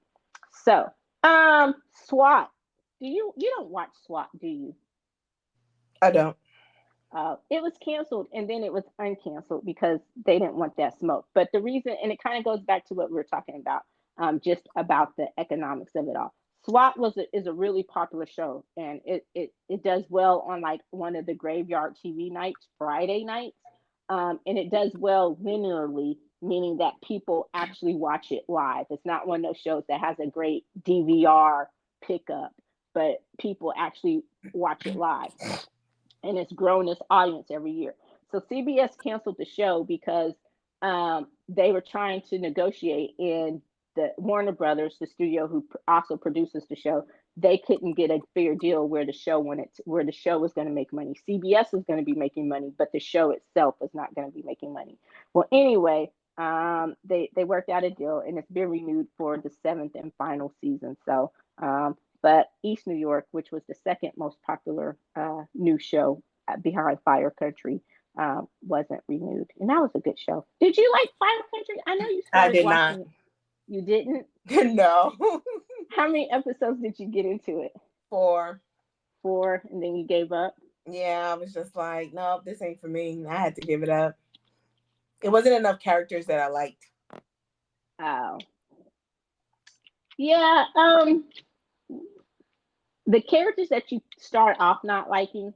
So, SWAT. You don't watch SWAT, do you? I don't. It was canceled and then it was uncanceled because they didn't want that smoke. But the reason, and it kind of goes back to what we were talking about, just about the economics of it all. SWAT is a really popular show, and it does well on like one of the graveyard TV nights, Friday nights, and it does well linearly, meaning that people actually watch it live. It's not one of those shows that has a great DVR pickup, but people actually watch it live, and it's grown its audience every year. So CBS canceled the show because they were trying to negotiate, and the Warner Brothers, the studio who also produces the show, they couldn't get a fair deal where the show where the show was going to make money. CBS was going to be making money, but the show itself was not going to be making money. Well, anyway, they worked out a deal, and it's been renewed for the seventh and final season. So, but East New York, which was the second most popular new show behind Fire Country, wasn't renewed, and that was a good show. Did you like Fire Country? I know you I started did watching not. it. You didn't? No. How many episodes did you get into it? 4. 4, and then you gave up? Yeah, I was just like, no, this ain't for me. I had to give it up. It wasn't enough characters that I liked. Oh. Yeah, the characters that you start off not liking,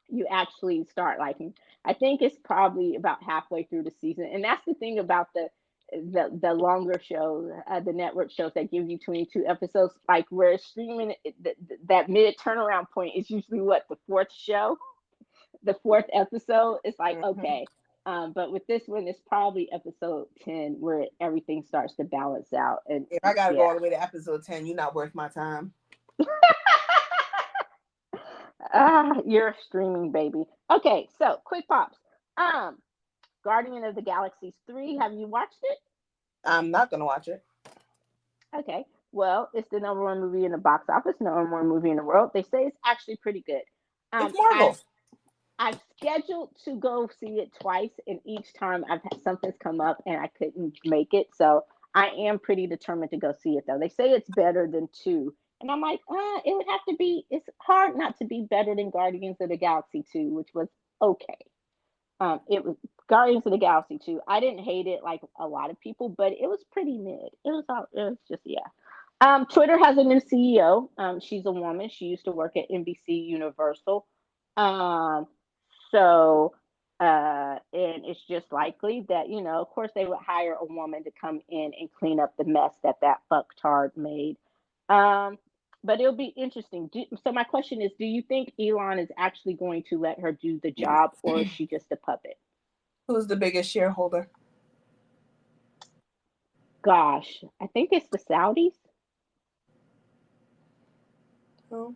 you actually start liking. I think it's probably about halfway through the season, and that's the thing about the longer shows, the network shows that give you 22 episodes. Like where streaming, that mid turnaround point is usually what, the fourth show, the fourth episode. It's like okay, but with this one, it's probably episode 10 where everything starts to balance out. And If I gotta go yeah, all the way to episode 10, you're not worth my time. you're a streaming baby. Okay, so quick pops. Um, Guardian of the Galaxies 3. Have you watched it? I'm not gonna watch it. Okay. Well, it's the number one movie in the box office, number one movie in the world. They say it's actually pretty good. It's Um, Marvel. I've I've scheduled to go see it twice, and each time I've had something's come up and I couldn't make it. So I am pretty determined to go see it though. They say it's better than 2. And I'm like, it would have to be, it's hard not to be better than Guardians of the Galaxy 2, which was okay. It was Guardians of the Galaxy 2. I didn't hate it like a lot of people, but it was pretty mid. It was just yeah. Twitter has a new CEO. She's a woman. She used to work at NBC Universal. Um, so and it's just likely that, of course they would hire a woman to come in and clean up the mess that fucktard made. Um, but it'll be interesting. So my question is, do you think Elon is actually going to let her do the job, or is she just a puppet? Who's the biggest shareholder? Gosh, I think it's the Saudis. Oh,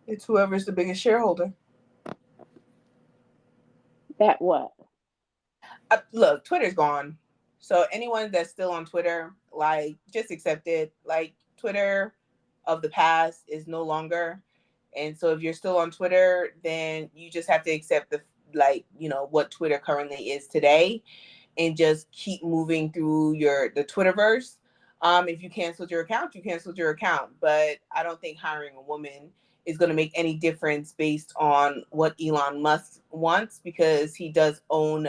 it's whoever's the biggest shareholder. That what? Look, Twitter's gone. So anyone that's still on Twitter, like, just accept it. Like, Twitter of the past is no longer. And so if you're still on Twitter, then you just have to accept what Twitter currently is today, and just keep moving through the Twitterverse. If you canceled your account, you canceled your account. But I don't think hiring a woman is going to make any difference based on what Elon Musk wants, because he does own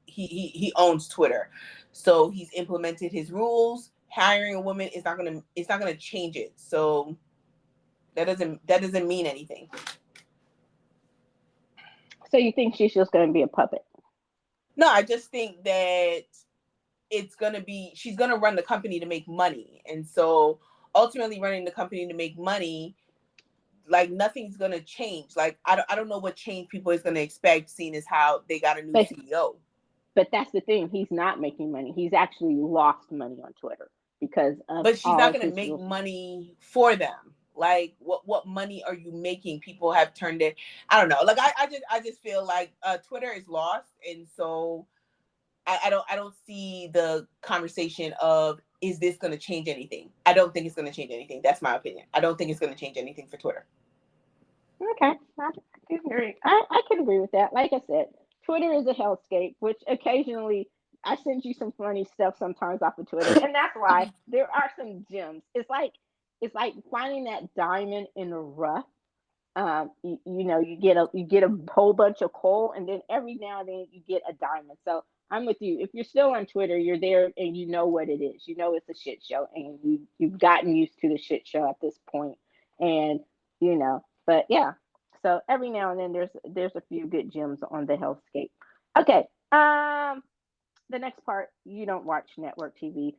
he owns Twitter. So he's implemented his rules. Hiring a woman is not going to change it. So that doesn't mean anything. So you think she's just going to be a puppet? No, I just think that she's going to run the company to make money. And so ultimately running the company to make money, like, nothing's going to change. Like, I don't know what change people is going to expect, seeing as how they got a new CEO. But that's the thing. He's not making money. He's actually lost money on Twitter because of But she's all not going to his make rules. money for them. Like, what money are you making? People have turned it. I don't know. Like, I just feel like Twitter is lost, and so I don't see the conversation of, is this going to change anything? I don't think it's going to change anything. That's my opinion. I don't think it's going to change anything for Twitter. Okay, I can agree. I can agree with that. Like I said, Twitter is a hellscape, which occasionally I send you some funny stuff sometimes off of Twitter, and that's why there are some gems. It's like finding that diamond in the rough. You get a whole bunch of coal, and then every now and then you get a diamond. So I'm with you. If you're still on Twitter, you're there and you know what it is. You know it's a shit show, and you've gotten used to the shit show at this point. And but yeah. So every now and then there's a few good gems on the hellscape. Okay. The next part, you don't watch network TV.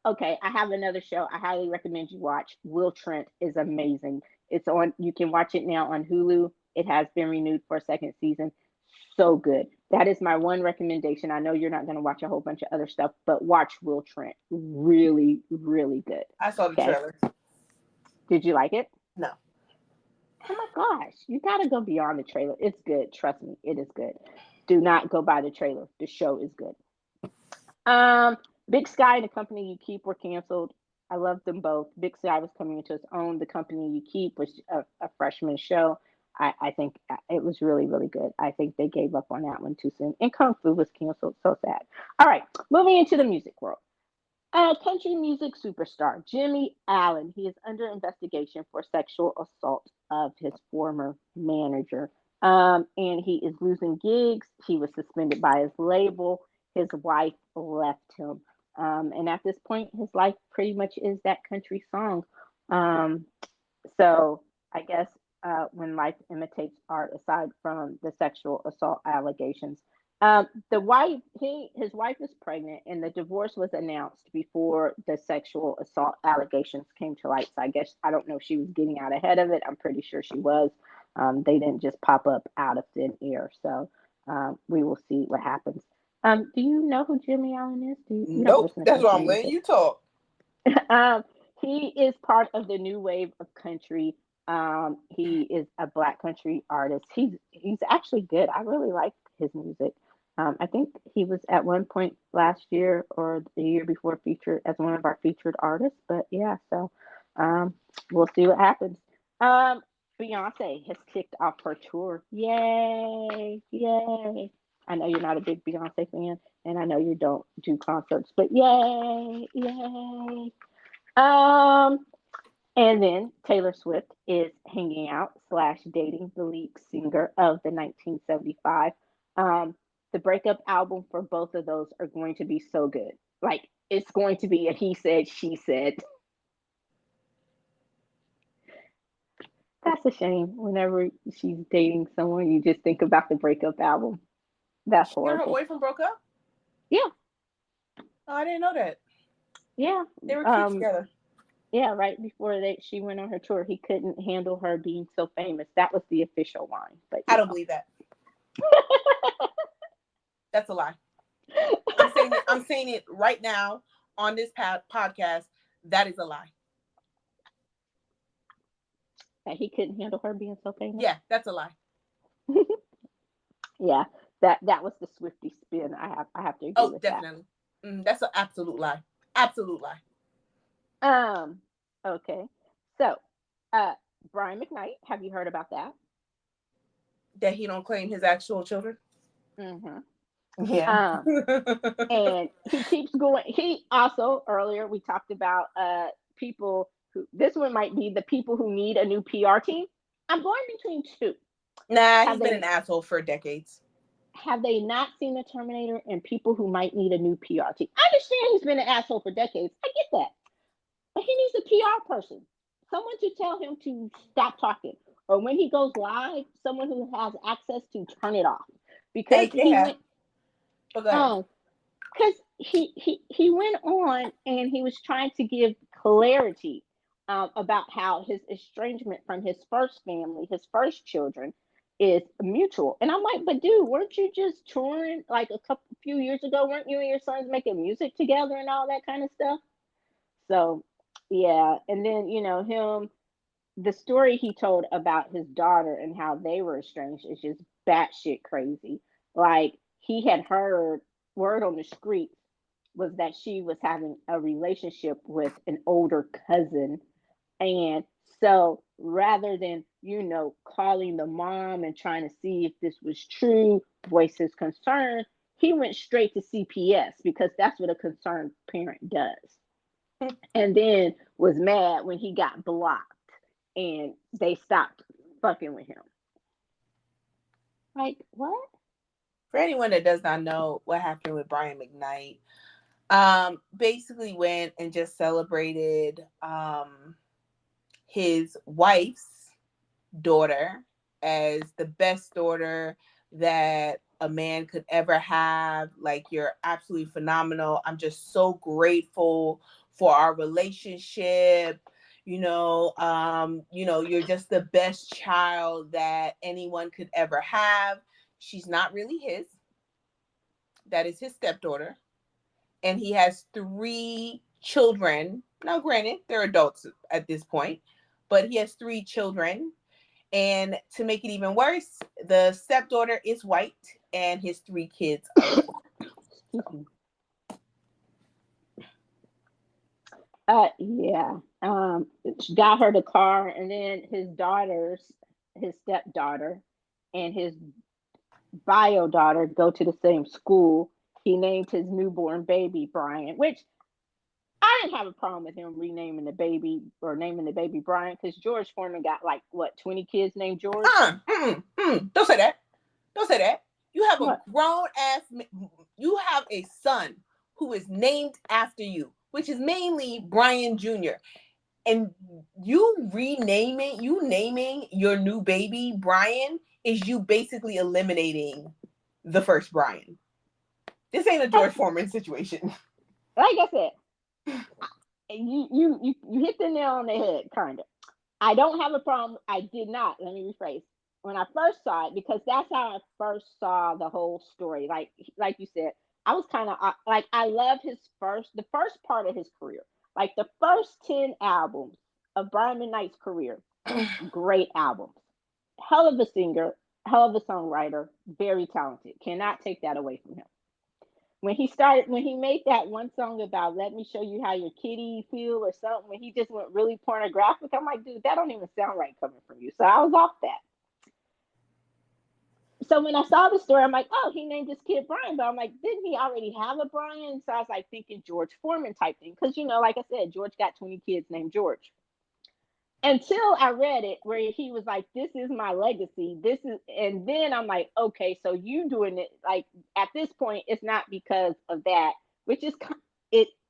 Okay, I have another show I highly recommend you watch. Will Trent is amazing. It's on. You can watch it now on Hulu. It has been renewed for a second season. So good. That is my one recommendation. I know you're not going to watch a whole bunch of other stuff, but watch Will Trent. Really, really good. I saw the Okay. trailer. Did you like it? No. Oh my gosh, you gotta go beyond the trailer. It's good. Trust me, it is good. Do not go by the trailer. The show is good. Um, Big Sky and The Company You Keep were canceled. I love them both. Big Sky was coming into its own. The Company You Keep was a freshman show. I think it was really, really good. I think they gave up on that one too soon. And Kung Fu was canceled. So sad. All right, moving into the music world. Country music superstar Jimmy Allen. He is under investigation for sexual assault of his former manager. And he is losing gigs. He was suspended by his label. His wife left him. And at this point, his life pretty much is that country song. Um, so I guess when life imitates art, aside from the sexual assault allegations, his wife is pregnant, and the divorce was announced before the sexual assault allegations came to light. So I guess I don't know if she was getting out ahead of it. I'm pretty sure she was. They didn't just pop up out of thin air. So we will see what happens. Do you know who Jimmy Allen is? You don't Nope. listen to That's why country I'm letting music? you talk. He is part of the new wave of country. He is a black country artist. He's actually good. I really like his music. I think he was at one point last year or the year before featured as one of our featured artists. But yeah, so um, we'll see what happens. Um, Beyonce has kicked off her tour. Yay! Yay! I know you're not a big Beyonce fan, and I know you don't do concerts, but yay! Yay! Um, and then Taylor Swift is hanging out slash dating the lead singer of the 1975. The breakup album for both of those are going to be so good. Like it's going to be a he said, she said. That's a shame. Whenever she's dating someone, you just think about the breakup album. That's She and her horrible. boyfriend broke up? Yeah, Oh, I didn't know that. yeah. They were cute Um, together. yeah, right before she went on her tour, he couldn't handle her being so famous. That was the official line. But I don't believe that. That's a lie. I'm saying it right now on this podcast. That is a lie. that he couldn't handle her being so famous. Yeah, that's a lie. Yeah, that was the Swifty spin. I have to agree Oh, with that. definitely. That's an absolute lie. Absolute lie. Um, okay. So, uh, Brian McKnight, have you heard about that? That he don't claim his actual children. Mm-hmm. Yeah. And he keeps going. He also earlier we talked about people who this one might be the people who need a new PR team. I'm going between two. Nah, Have he's been they an asshole for decades. have they not seen the Terminator and people who might need a new PR team? I understand he's been an asshole for decades. I get that. But he needs a PR person, someone to tell him to stop talking. Or when he goes live, someone who has access to turn it off. Because They he have. went, But go ahead. oh, because he went on and he was trying to give clarity about how his estrangement from his first family, his first children, is mutual. And I'm like, but dude, weren't you just touring like few years ago? Weren't you and your sons making music together and all that kind of stuff? So yeah, and then the story he told about his daughter and how they were estranged is just batshit crazy. Like he had heard word on the streets was that she was having a relationship with an older cousin. And so rather than, calling the mom and trying to see if this was true, voice his concern, he went straight to CPS because that's what a concerned parent does. And then was mad when he got blocked and they stopped fucking with him. Like, what? For anyone that does not know what happened with Brian McKnight, basically went and just celebrated his wife's daughter as the best daughter that a man could ever have. Like, you're absolutely phenomenal. I'm just so grateful for our relationship. You're just the best child that anyone could ever have. She's not really his. That is his stepdaughter. And he has 3 children. Now, granted, they're adults at this point, but he has 3 children. And to make it even worse, the stepdaughter is white and his 3 kids are white. Yeah. Got her the car, and then his stepdaughter, and his bio daughter go to the same school. He named his newborn baby Brian, which I didn't have a problem with him renaming the baby or naming the baby Brian because George Foreman got like what 20 kids named George. Don't say that. Don't say that. You have What? a grown ass. You have a son who is named after you, which is mainly Brian Jr. And you naming your new baby Brian is you basically eliminating the first Brian. This ain't a George Foreman situation. Like I said, you hit the nail on the head, kind of. I don't have a problem. I did not. Let me rephrase. When I first saw it, because that's how I first saw the whole story. Like you said, I was kind of like I love the first part of his career, like the first 10 albums of Brian McKnight's career. Great albums. Hell of a singer, hell of a songwriter, very talented. Cannot take that away from him. When he made that one song about "Let me show you how your kitty feel" or something, when he just went really pornographic, I'm like, dude, that don't even sound right coming from you. So I was off that. So when I saw the story, I'm like, oh, he named his kid Brian, but I'm like, didn't he already have a Brian? So I was like thinking George Foreman type thing, because like I said, George got 20 kids named George. Until I read it where he was like, this is my legacy. And then I'm like, okay, so you doing it like at this point, it's not because of that, which is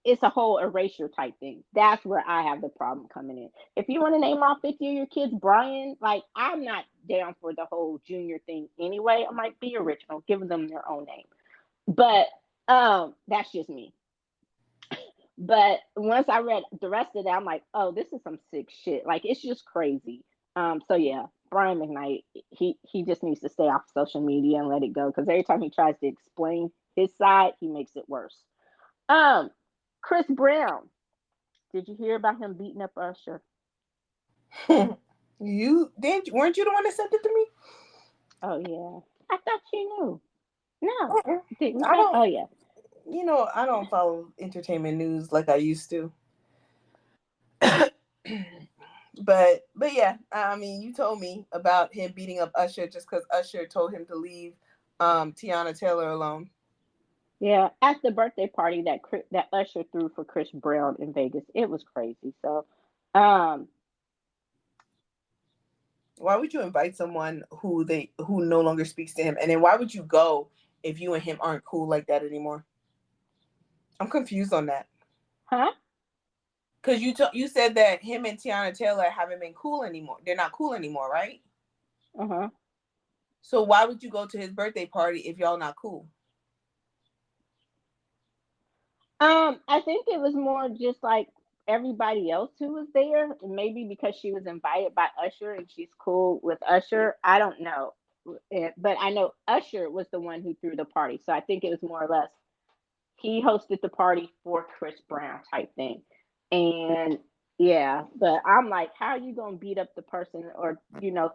it's a whole erasure type thing. That's where I have the problem coming in. If you want to name all 50 of your kids Brian, like I'm not down for the whole junior thing anyway. I might be original, giving them their own name. But that's just me. But once I read the rest of that, I'm like, oh, this is some sick shit. Like it's just crazy. So yeah, Brian McKnight, he just needs to stay off social media and let it go. Because every time he tries to explain his side, he makes it worse. Chris Brown. Did you hear about him beating up Usher? Weren't you the one that sent it to me? Oh yeah. I thought you knew. No. Didn't I don't. Oh yeah. I don't follow entertainment news like I used to. but yeah, I mean, you told me about him beating up Usher just because Usher told him to leave Tiana Taylor alone. Yeah, at the birthday party that Usher threw for Chris Brown in Vegas, it was crazy. So, why would you invite someone who no longer speaks to him, and then why would you go if you and him aren't cool like that anymore? I'm confused on that. Huh? Because you said that him and Tiana Taylor haven't been cool anymore. They're not cool anymore, right? Uh-huh. So why would you go to his birthday party if y'all not cool? I think it was more just like everybody else who was there. Maybe because she was invited by Usher and she's cool with Usher. I don't know. But I know Usher was the one who threw the party. So I think it was more or less he hosted the party for Chris Brown type thing. And yeah, but I'm like, how are you gonna beat up the person or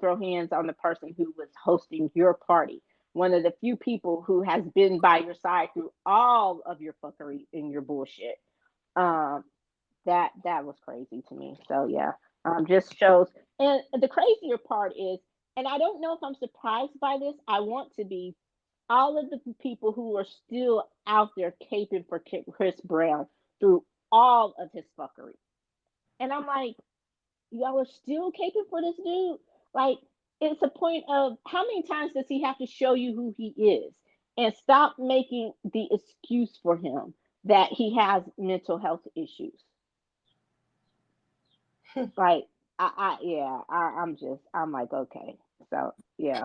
throw hands on the person who was hosting your party? One of the few people who has been by your side through all of your fuckery and your bullshit. Um, that was crazy to me. So yeah, just shows. And the crazier part is, and I don't know if I'm surprised by this. I want to be all of the people who are still out there caping for Chris Brown through all of his fuckery. And I'm like, y'all are still caping for this dude? Like, it's a point of how many times does he have to show you who he is? And stop making the excuse for him that he has mental health issues. Like, yeah, I'm like, okay. So, yeah.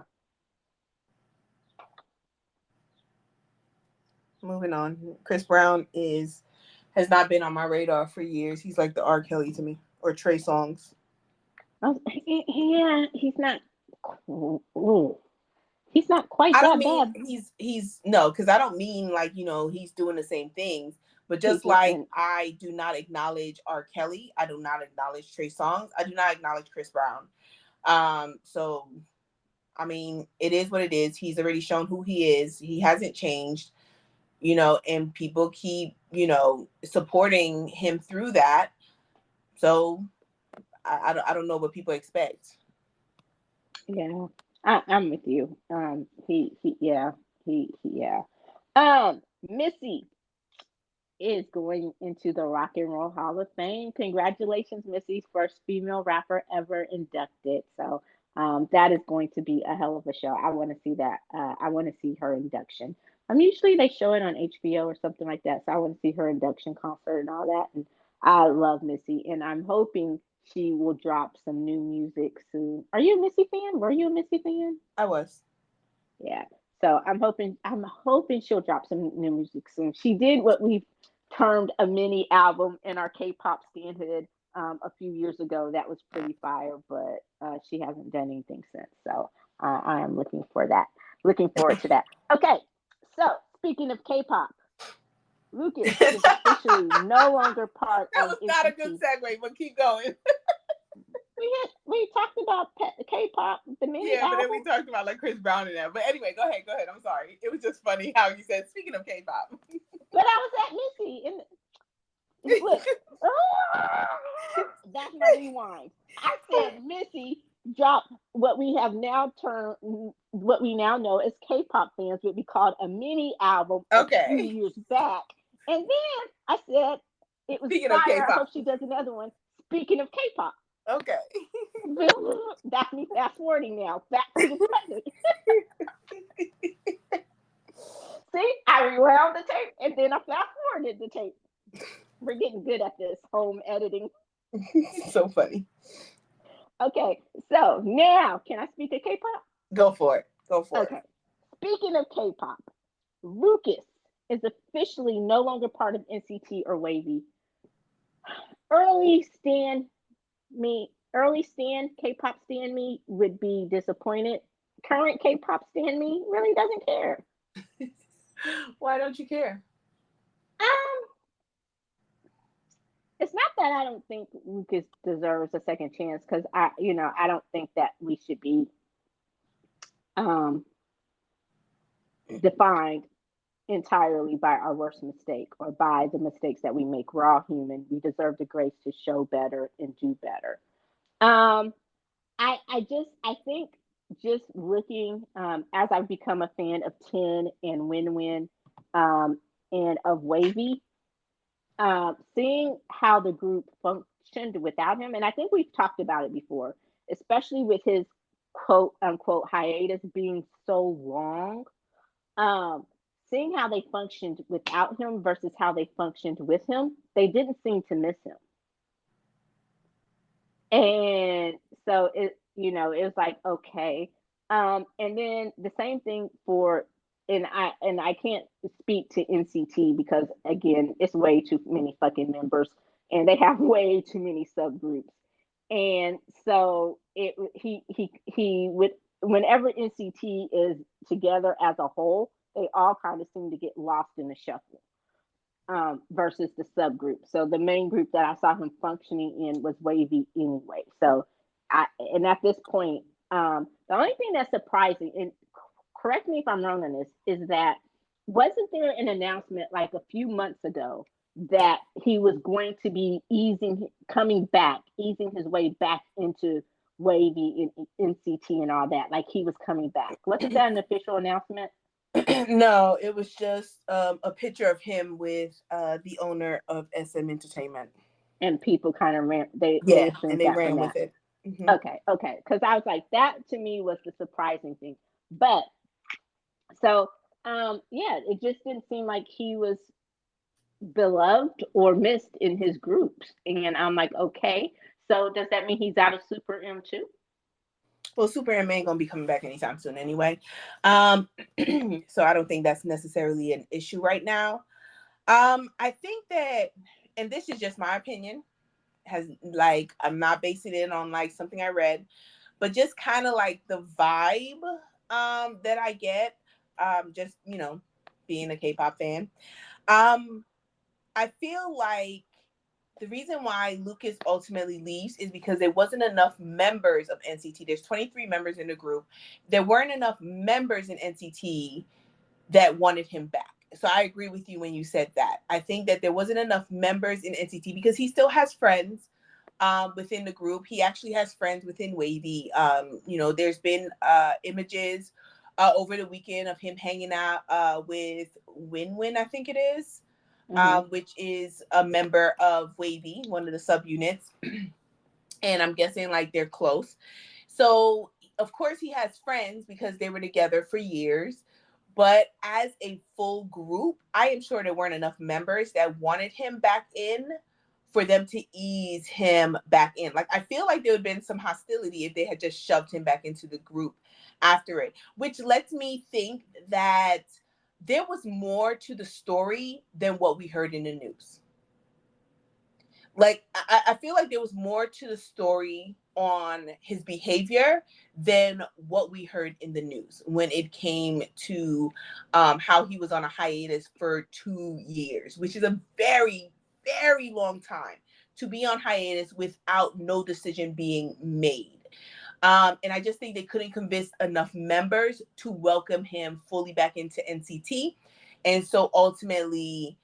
Moving on. Chris Brown has not been on my radar for years. He's like the R. Kelly to me, or Trey Songz. Yeah, he's not. Ooh, he's not quite I don't that mean bad. he's no, because I don't mean like he's doing the same things, but just People like and I do not acknowledge R. Kelly, I do not acknowledge Trey Songz, I do not acknowledge Chris Brown. So I mean, it is what it is. He's already shown who he is. He hasn't changed, and people keep supporting him through that. So I don't know what people expect. yeah, I'm with you. Yeah, yeah. Missy is going into the Rock and Roll Hall of Fame. Congratulations, Missy, first female rapper ever inducted. So that is going to be a hell of a show. I want to see that. I want to see her induction. Usually they show it on HBO or something like that. So I want to see her induction concert and all that. And I love Missy, and I'm hoping she will drop some new music soon. Are you a Missy fan? Were you a Missy fan? I was. Yeah. So I'm hoping she'll drop some new music soon. She did what we've termed a mini album in our K-pop standhood a few years ago. That was pretty fire, but she hasn't done anything since. So I am looking for that. Looking forward to that. Okay. So speaking of K-pop, Lucas is That officially no longer part of was not a good NCT. segue, but keep going. We talked about K-pop, the mini Yeah, but then album. we talked about like Chris Brown and that. But anyway, go ahead. I'm sorry. It was just funny how you said, speaking of K-pop. But I was at Missy, and look, that's my rewind. I said Missy dropped what we now know as K-pop fans would be called a mini album a few Okay. years back, and then I said it was Speaking of fire. I hope K-pop. she does another one. Speaking of K-pop, Okay. that's me fast forwarding now back to the present. See, I rewound the tape and then I fast forwarded the tape. We're getting good at this home editing. So funny. Okay, so now can I speak of K-pop? Go for it. Go for it. Okay, speaking of K-pop, Lucas is officially no longer part of NCT or Wavy. Early stan early stan K-pop stan me would be disappointed. Current K-pop stan me really doesn't care. Why don't you care? Um, it's not that I don't think Lucas deserves a second chance because I don't think that we should be um defined entirely by our worst mistake or by the mistakes that we make. We're all human. We deserve the grace to show better and do better. Um, I think just looking as I've become a fan of Ten and Win Win um, and of Wavy, seeing how the group functioned without him, and I think we've talked about it before, especially with his quote unquote hiatus being so long. Um, Seeing how they functioned without him versus how they functioned with him, they didn't seem to miss him. And so it was like, okay. And then the same thing for and I can't speak to NCT because again, it's way too many fucking members and they have way too many subgroups. And so he would whenever NCT is together as a whole, they all kind of seem to get lost in the shuffle. versus the subgroup. So the main group that I saw him functioning in was Wavy anyway. So and at this point, the only thing that's surprising, and correct me if I'm wrong on this, is that wasn't there an announcement like a few months ago that he was going to be easing his way back into Wavy and NCT and all that, like he was coming back? Wasn't that an official announcement? No, it was just a picture of him with the owner of SM Entertainment. And people kind of ran, they and assumed they that ran from with that. it. Mm-hmm. Okay. Because I was like, that to me was the surprising thing. But so, yeah, it just didn't seem like he was beloved or missed in his groups. And I'm like, okay, so does that mean he's out of Super M too? Well, Super M ain't gonna be coming back anytime soon anyway. So I don't think that's necessarily an issue right now. I think that, and this is just my opinion, I'm not basing it on like something I read, but just kind of like the vibe that I get, just being a K-pop fan. I feel like the reason why Lucas ultimately leaves is because there wasn't enough members of NCT. There's 23 members in the group. There weren't enough members in NCT that wanted him back. So I agree with you when you said that. I think that there wasn't enough members in NCT because he still has friends within the group. He actually has friends within Wavy. There's been images over the weekend of him hanging out with Win Win, I think it is. Which is a member of Wavy, one of the subunits. And I'm guessing like they're close. So, of course, he has friends because they were together for years. But as a full group, I am sure there weren't enough members that wanted him back in for them to ease him back in. Like, I feel like there would have been some hostility if they had just shoved him back into the group after it, which lets me think that there was more to the story than what we heard in the news. Like, I feel like there was more to the story on his behavior than what we heard in the news when it came to how he was on a hiatus for 2 years, which is a very, very long time to be on hiatus without no decision being made. And I just think they couldn't convince enough members to welcome him fully back into NCT. And so ultimately,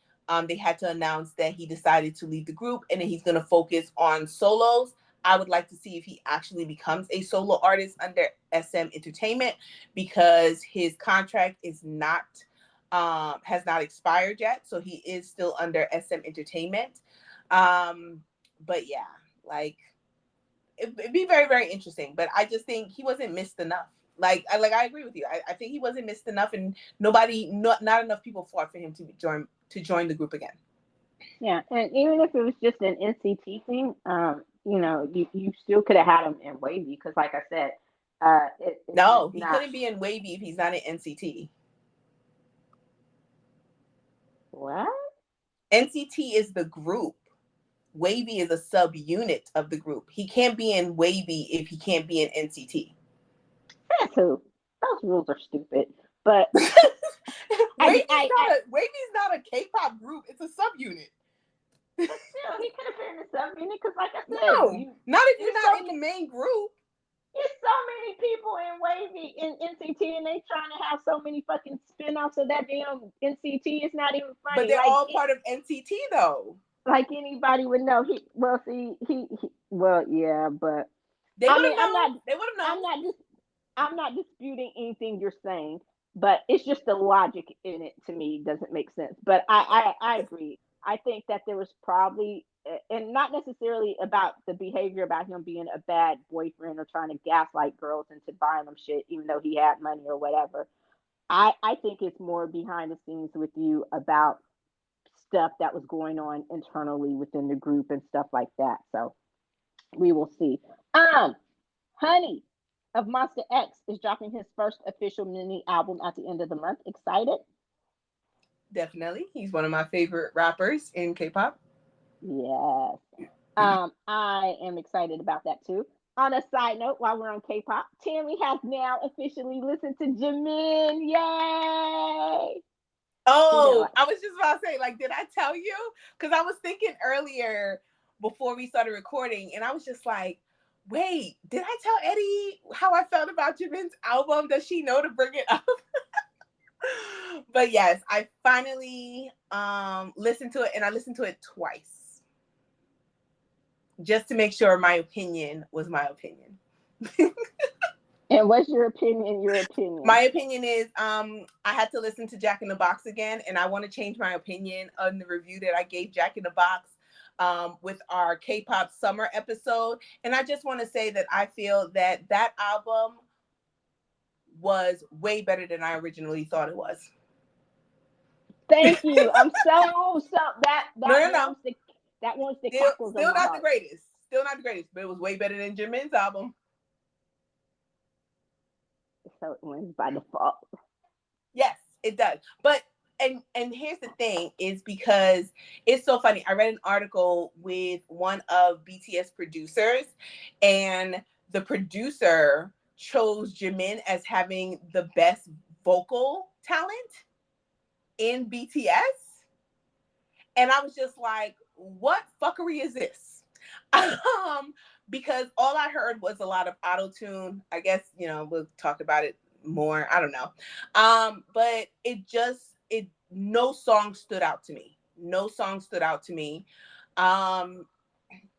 they had to announce that he decided to leave the group and then he's going to focus on solos. I would like to see if he actually becomes a solo artist under SM Entertainment because his contract is not has not expired yet, so he is still under SM Entertainment. But yeah, like it'd be very, very interesting. But I just think he wasn't missed enough. I agree with you. I think he wasn't missed enough, and not enough people fought for him to join the group again. Yeah, and even if it was just an NCT thing, you still could have had him in Wavy because, like I said, no, he couldn't be in Wavy if he's not in NCT. What? NCT is the group. Wavy is a subunit of the group. He can't be in Wavy if he can't be in NCT. That's who. Those rules are stupid. But Wavy's not a K-pop group. It's a subunit. But still, he could have been in the subunit because, like I said, not if you're not in the main group. There's so many people in Wavy in NCT, and they trying to have so many fucking spinoffs of that damn NCT. It's not even funny. But they're all part of NCT, though. Like anybody would know. Yeah, but they would have known. They would have known. I'm not disputing anything you're saying, but it's just the logic in it to me doesn't make sense. But I agree. I think that there was probably, and not necessarily about the behavior about him being a bad boyfriend or trying to gaslight girls into buying them shit, even though he had money or whatever. I think it's more behind the scenes with you about stuff that was going on internally within the group and stuff like that. So we will see. Honey of Monster X is dropping his first official mini album at the end of the month. Excited? Definitely. He's one of my favorite rappers in K-pop. Yes. I am excited about that too. On a side note, while we're on K-pop, Tammy has now officially listened to Jimin. Yay! Oh, I was just about to say, like, did I tell you? Because I was thinking earlier before we started recording, and I was just like, wait, did I tell Eddie how I felt about Jimin's album? Does she know to bring it up? But yes, I finally listened to it, and I listened to it twice just to make sure my opinion was my opinion. And what's your opinion? Your opinion? My opinion is I had to listen to Jack in the Box again, and I want to change my opinion on the review that I gave Jack in the Box with our K-pop summer episode. And I just want to say that I feel that that album was way better than I originally thought it was. Thank you. I'm so that No. That wants the Still cackles not heart. the greatest. Still not the greatest, but it was way better than Jimin's album. So it wins by default. Yes, it does. But and here's the thing, is because it's so funny. I read an article with one of BTS producers, and the producer chose Jimin as having the best vocal talent in BTS. And I was just like, what fuckery is this? Because all I heard was a lot of auto-tune. I guess, we'll talk about it more. I don't know. But no song stood out to me. No song stood out to me. And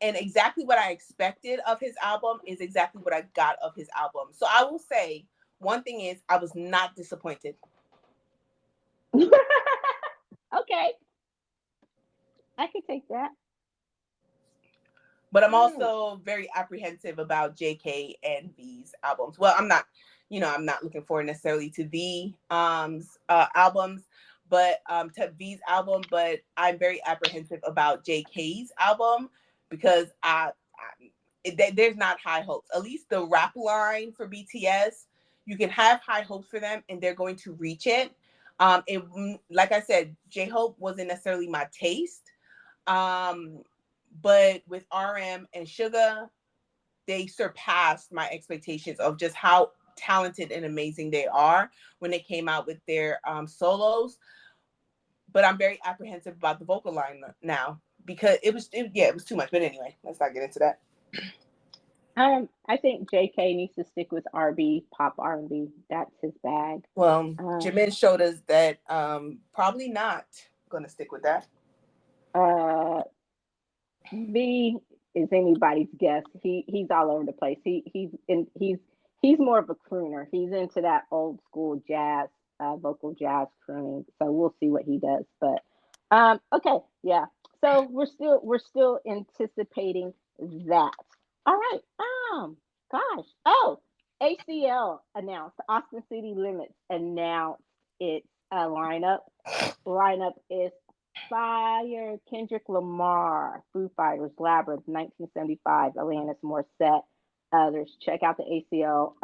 exactly what I expected of his album is exactly what I got of his album. So I will say one thing is I was not disappointed. Okay. I can take that. But I'm also very apprehensive about JK and V's albums. Well, I'm not looking forward necessarily to the albums, but to V's album, but I'm very apprehensive about JK's album because there's not high hopes. At least the rap line for BTS, you can have high hopes for them and they're going to reach it. Like I said, J-Hope wasn't necessarily my taste. But with RM and Suga, they surpassed my expectations of just how talented and amazing they are when they came out with their solos. But I'm very apprehensive about the vocal line now because it was too much. But anyway, let's not get into that. I think JK needs to stick with pop R&B. That's his bag. Well, Jimin showed us that probably not going to stick with that. V is anybody's guess. He's all over the place. He's more of a crooner. He's into that old school jazz, vocal jazz crooning. So we'll see what he does. But okay, yeah. So we're still anticipating that. All right. Gosh. Oh, ACL announced. Austin City Limits announced its lineup. Lineup is Fire, Kendrick Lamar, Foo Fighters, Labyrinth, 1975, Alanis Morissette, others. Check out the ACL.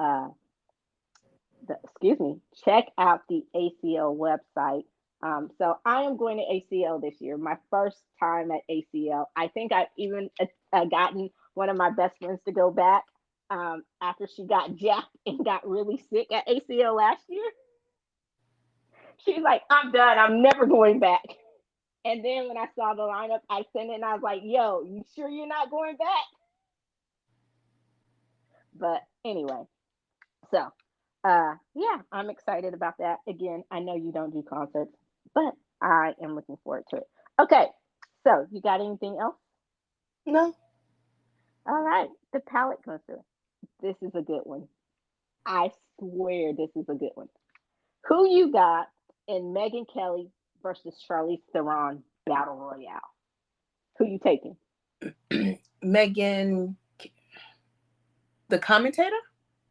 Check out the ACL website. So I am going to ACL this year. My first time at ACL. I think I've even gotten one of my best friends to go back after she got jacked and got really sick at ACL last year. She's like, I'm done. I'm never going back. And then when I saw the lineup, I sent it and I was like, yo, you sure you're not going back? But anyway, so yeah, I'm excited about that. Again, I know you don't do concerts, but I am looking forward to it. Okay, so you got anything else? No. All right, the palate cleanser. This is a good one. I swear this is a good one. Who you got in Megyn Kelly versus Charlize Theron Battle Royale? Who you taking? Megyn, the commentator?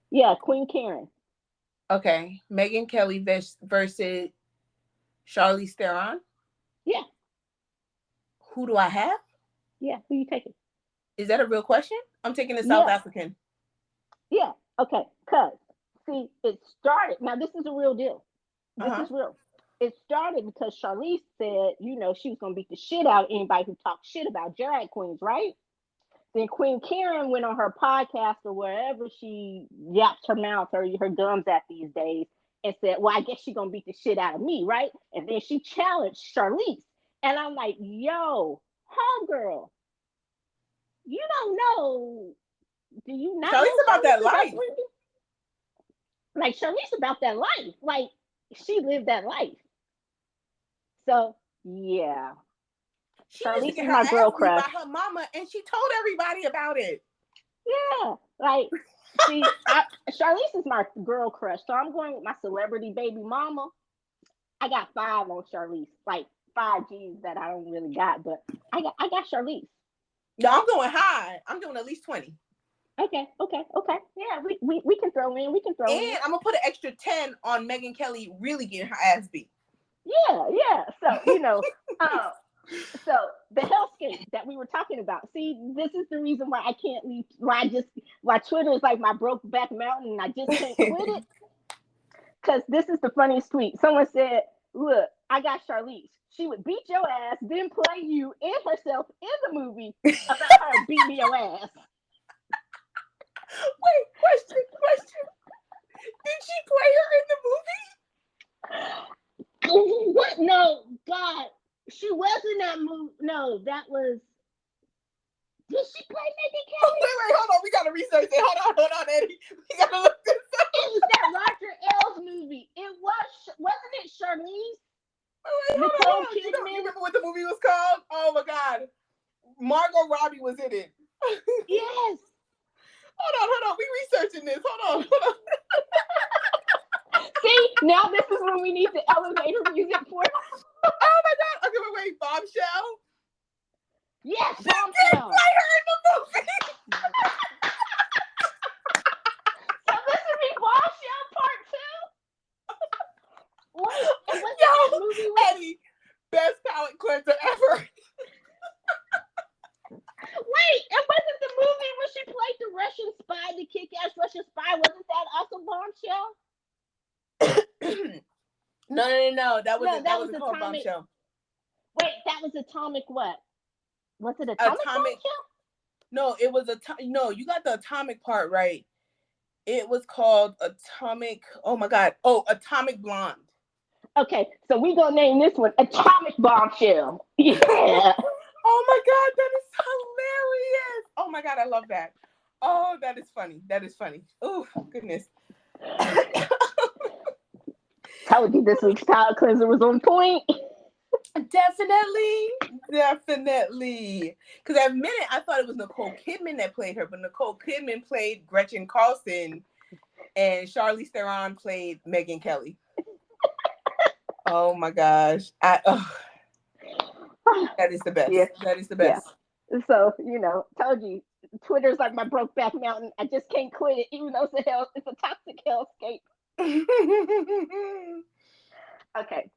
Yeah, Queen Karen. Okay, Megyn Kelly versus Charlize Theron? Yeah. Who do I have? Yeah, who you taking? Is that a real question? I'm taking the South African. Yeah, okay, because, see, it started, now this is a real deal. This is real. It started because Charlize said, she was going to beat the shit out of anybody who talked shit about drag queens, right? Then Queen Karen went on her podcast or wherever she yaps her mouth or her gums at these days and said, well, I guess she's gonna beat the shit out of me, right? And then she challenged Charlize. And I'm like, yo, homegirl, you don't know. Do you not Charlize know about that Charlize about life. women? Like Charlize about that life. Like she lived that life. So yeah. She used to Charlize get is her my girl ass beat by crush. her mama, and she told everybody about it. Yeah. Like, see, Charlize is my girl crush. So I'm going with my celebrity baby mama. I got 5 on Charlize. Like 5 G's that I don't really got, but I got Charlize. No, I'm going high. I'm doing at least 20. Okay. Yeah, we can throw in. We can throw in. And I'm gonna put an extra 10 on Megyn Kelly really getting her ass beat. Yeah. So so the hellscape that we were talking about. See, this is the reason why I can't leave. Why Twitter is like my broke back mountain, and I just can't quit it. Because this is the funniest tweet. Someone said, "Look, I got Charlize. She would beat your ass, then play you and herself in the movie about her beating your ass." Wait, question. Did she play her in the movie? What? No, God, she was in that movie. No, that was. Did she play Megyn Kelly? Wait, hold on. We gotta research it. Hold on, Eddie. We gotta look this up. It was that Roger Ailes movie. It wasn't it Charlize? Wait, Nicole hold on. You Kidman. remember what the movie was called? Oh my God. Margot Robbie was in it. Yes. Hold on. We researching this. Hold on. See, now this is when we need the elevator music for. Oh my God. Okay, wait. Bombshell. Yes, She did Bombshell. play her in the movie. So this would be Bombshell Part 2. Wait, and what's Yo, that movie with? Eddie, best palate cleanser ever. Wait, and wasn't the movie where she played the Russian spy, the kick-ass Russian spy? Wasn't that also Bombshell? No. That was called Atomic. Bombshell. Wait, that was Atomic what? Was it Atomic Bombshell? No, it was no, you got the atomic part right. It was called Atomic. Oh my God. Oh, Atomic Blonde. Okay, so we gonna name this one Atomic Bombshell. Yeah. Oh my God, that is hilarious. Oh my God, I love that. Oh, that is funny. Oh, goodness. Told you this week's palate cleanser was on point. Definitely. Because at a minute, I thought it was Nicole Kidman that played her, but Nicole Kidman played Gretchen Carlson, and Charlize Theron played Megyn Kelly. Oh my gosh. That is the best. Yeah. That is the best. Yeah. So, told you, Twitter's like my broke back mountain. I just can't quit it, even though it's a toxic hellscape. Okay.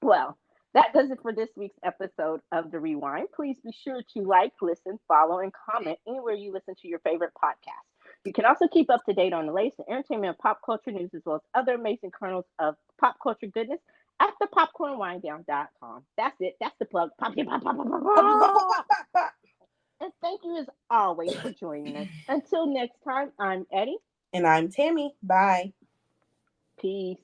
Well, that does it for this week's episode of The Rewind. Please be sure to like, listen, follow, and comment anywhere you listen to your favorite podcast. You can also keep up to date on the latest entertainment and pop culture news, as well as other amazing kernels of pop culture goodness at thepopcornwinddown.com. That's it. That's the plug. And thank you as always for joining us. Until next time, I'm Eddie. And I'm Tammy. Bye. Peace.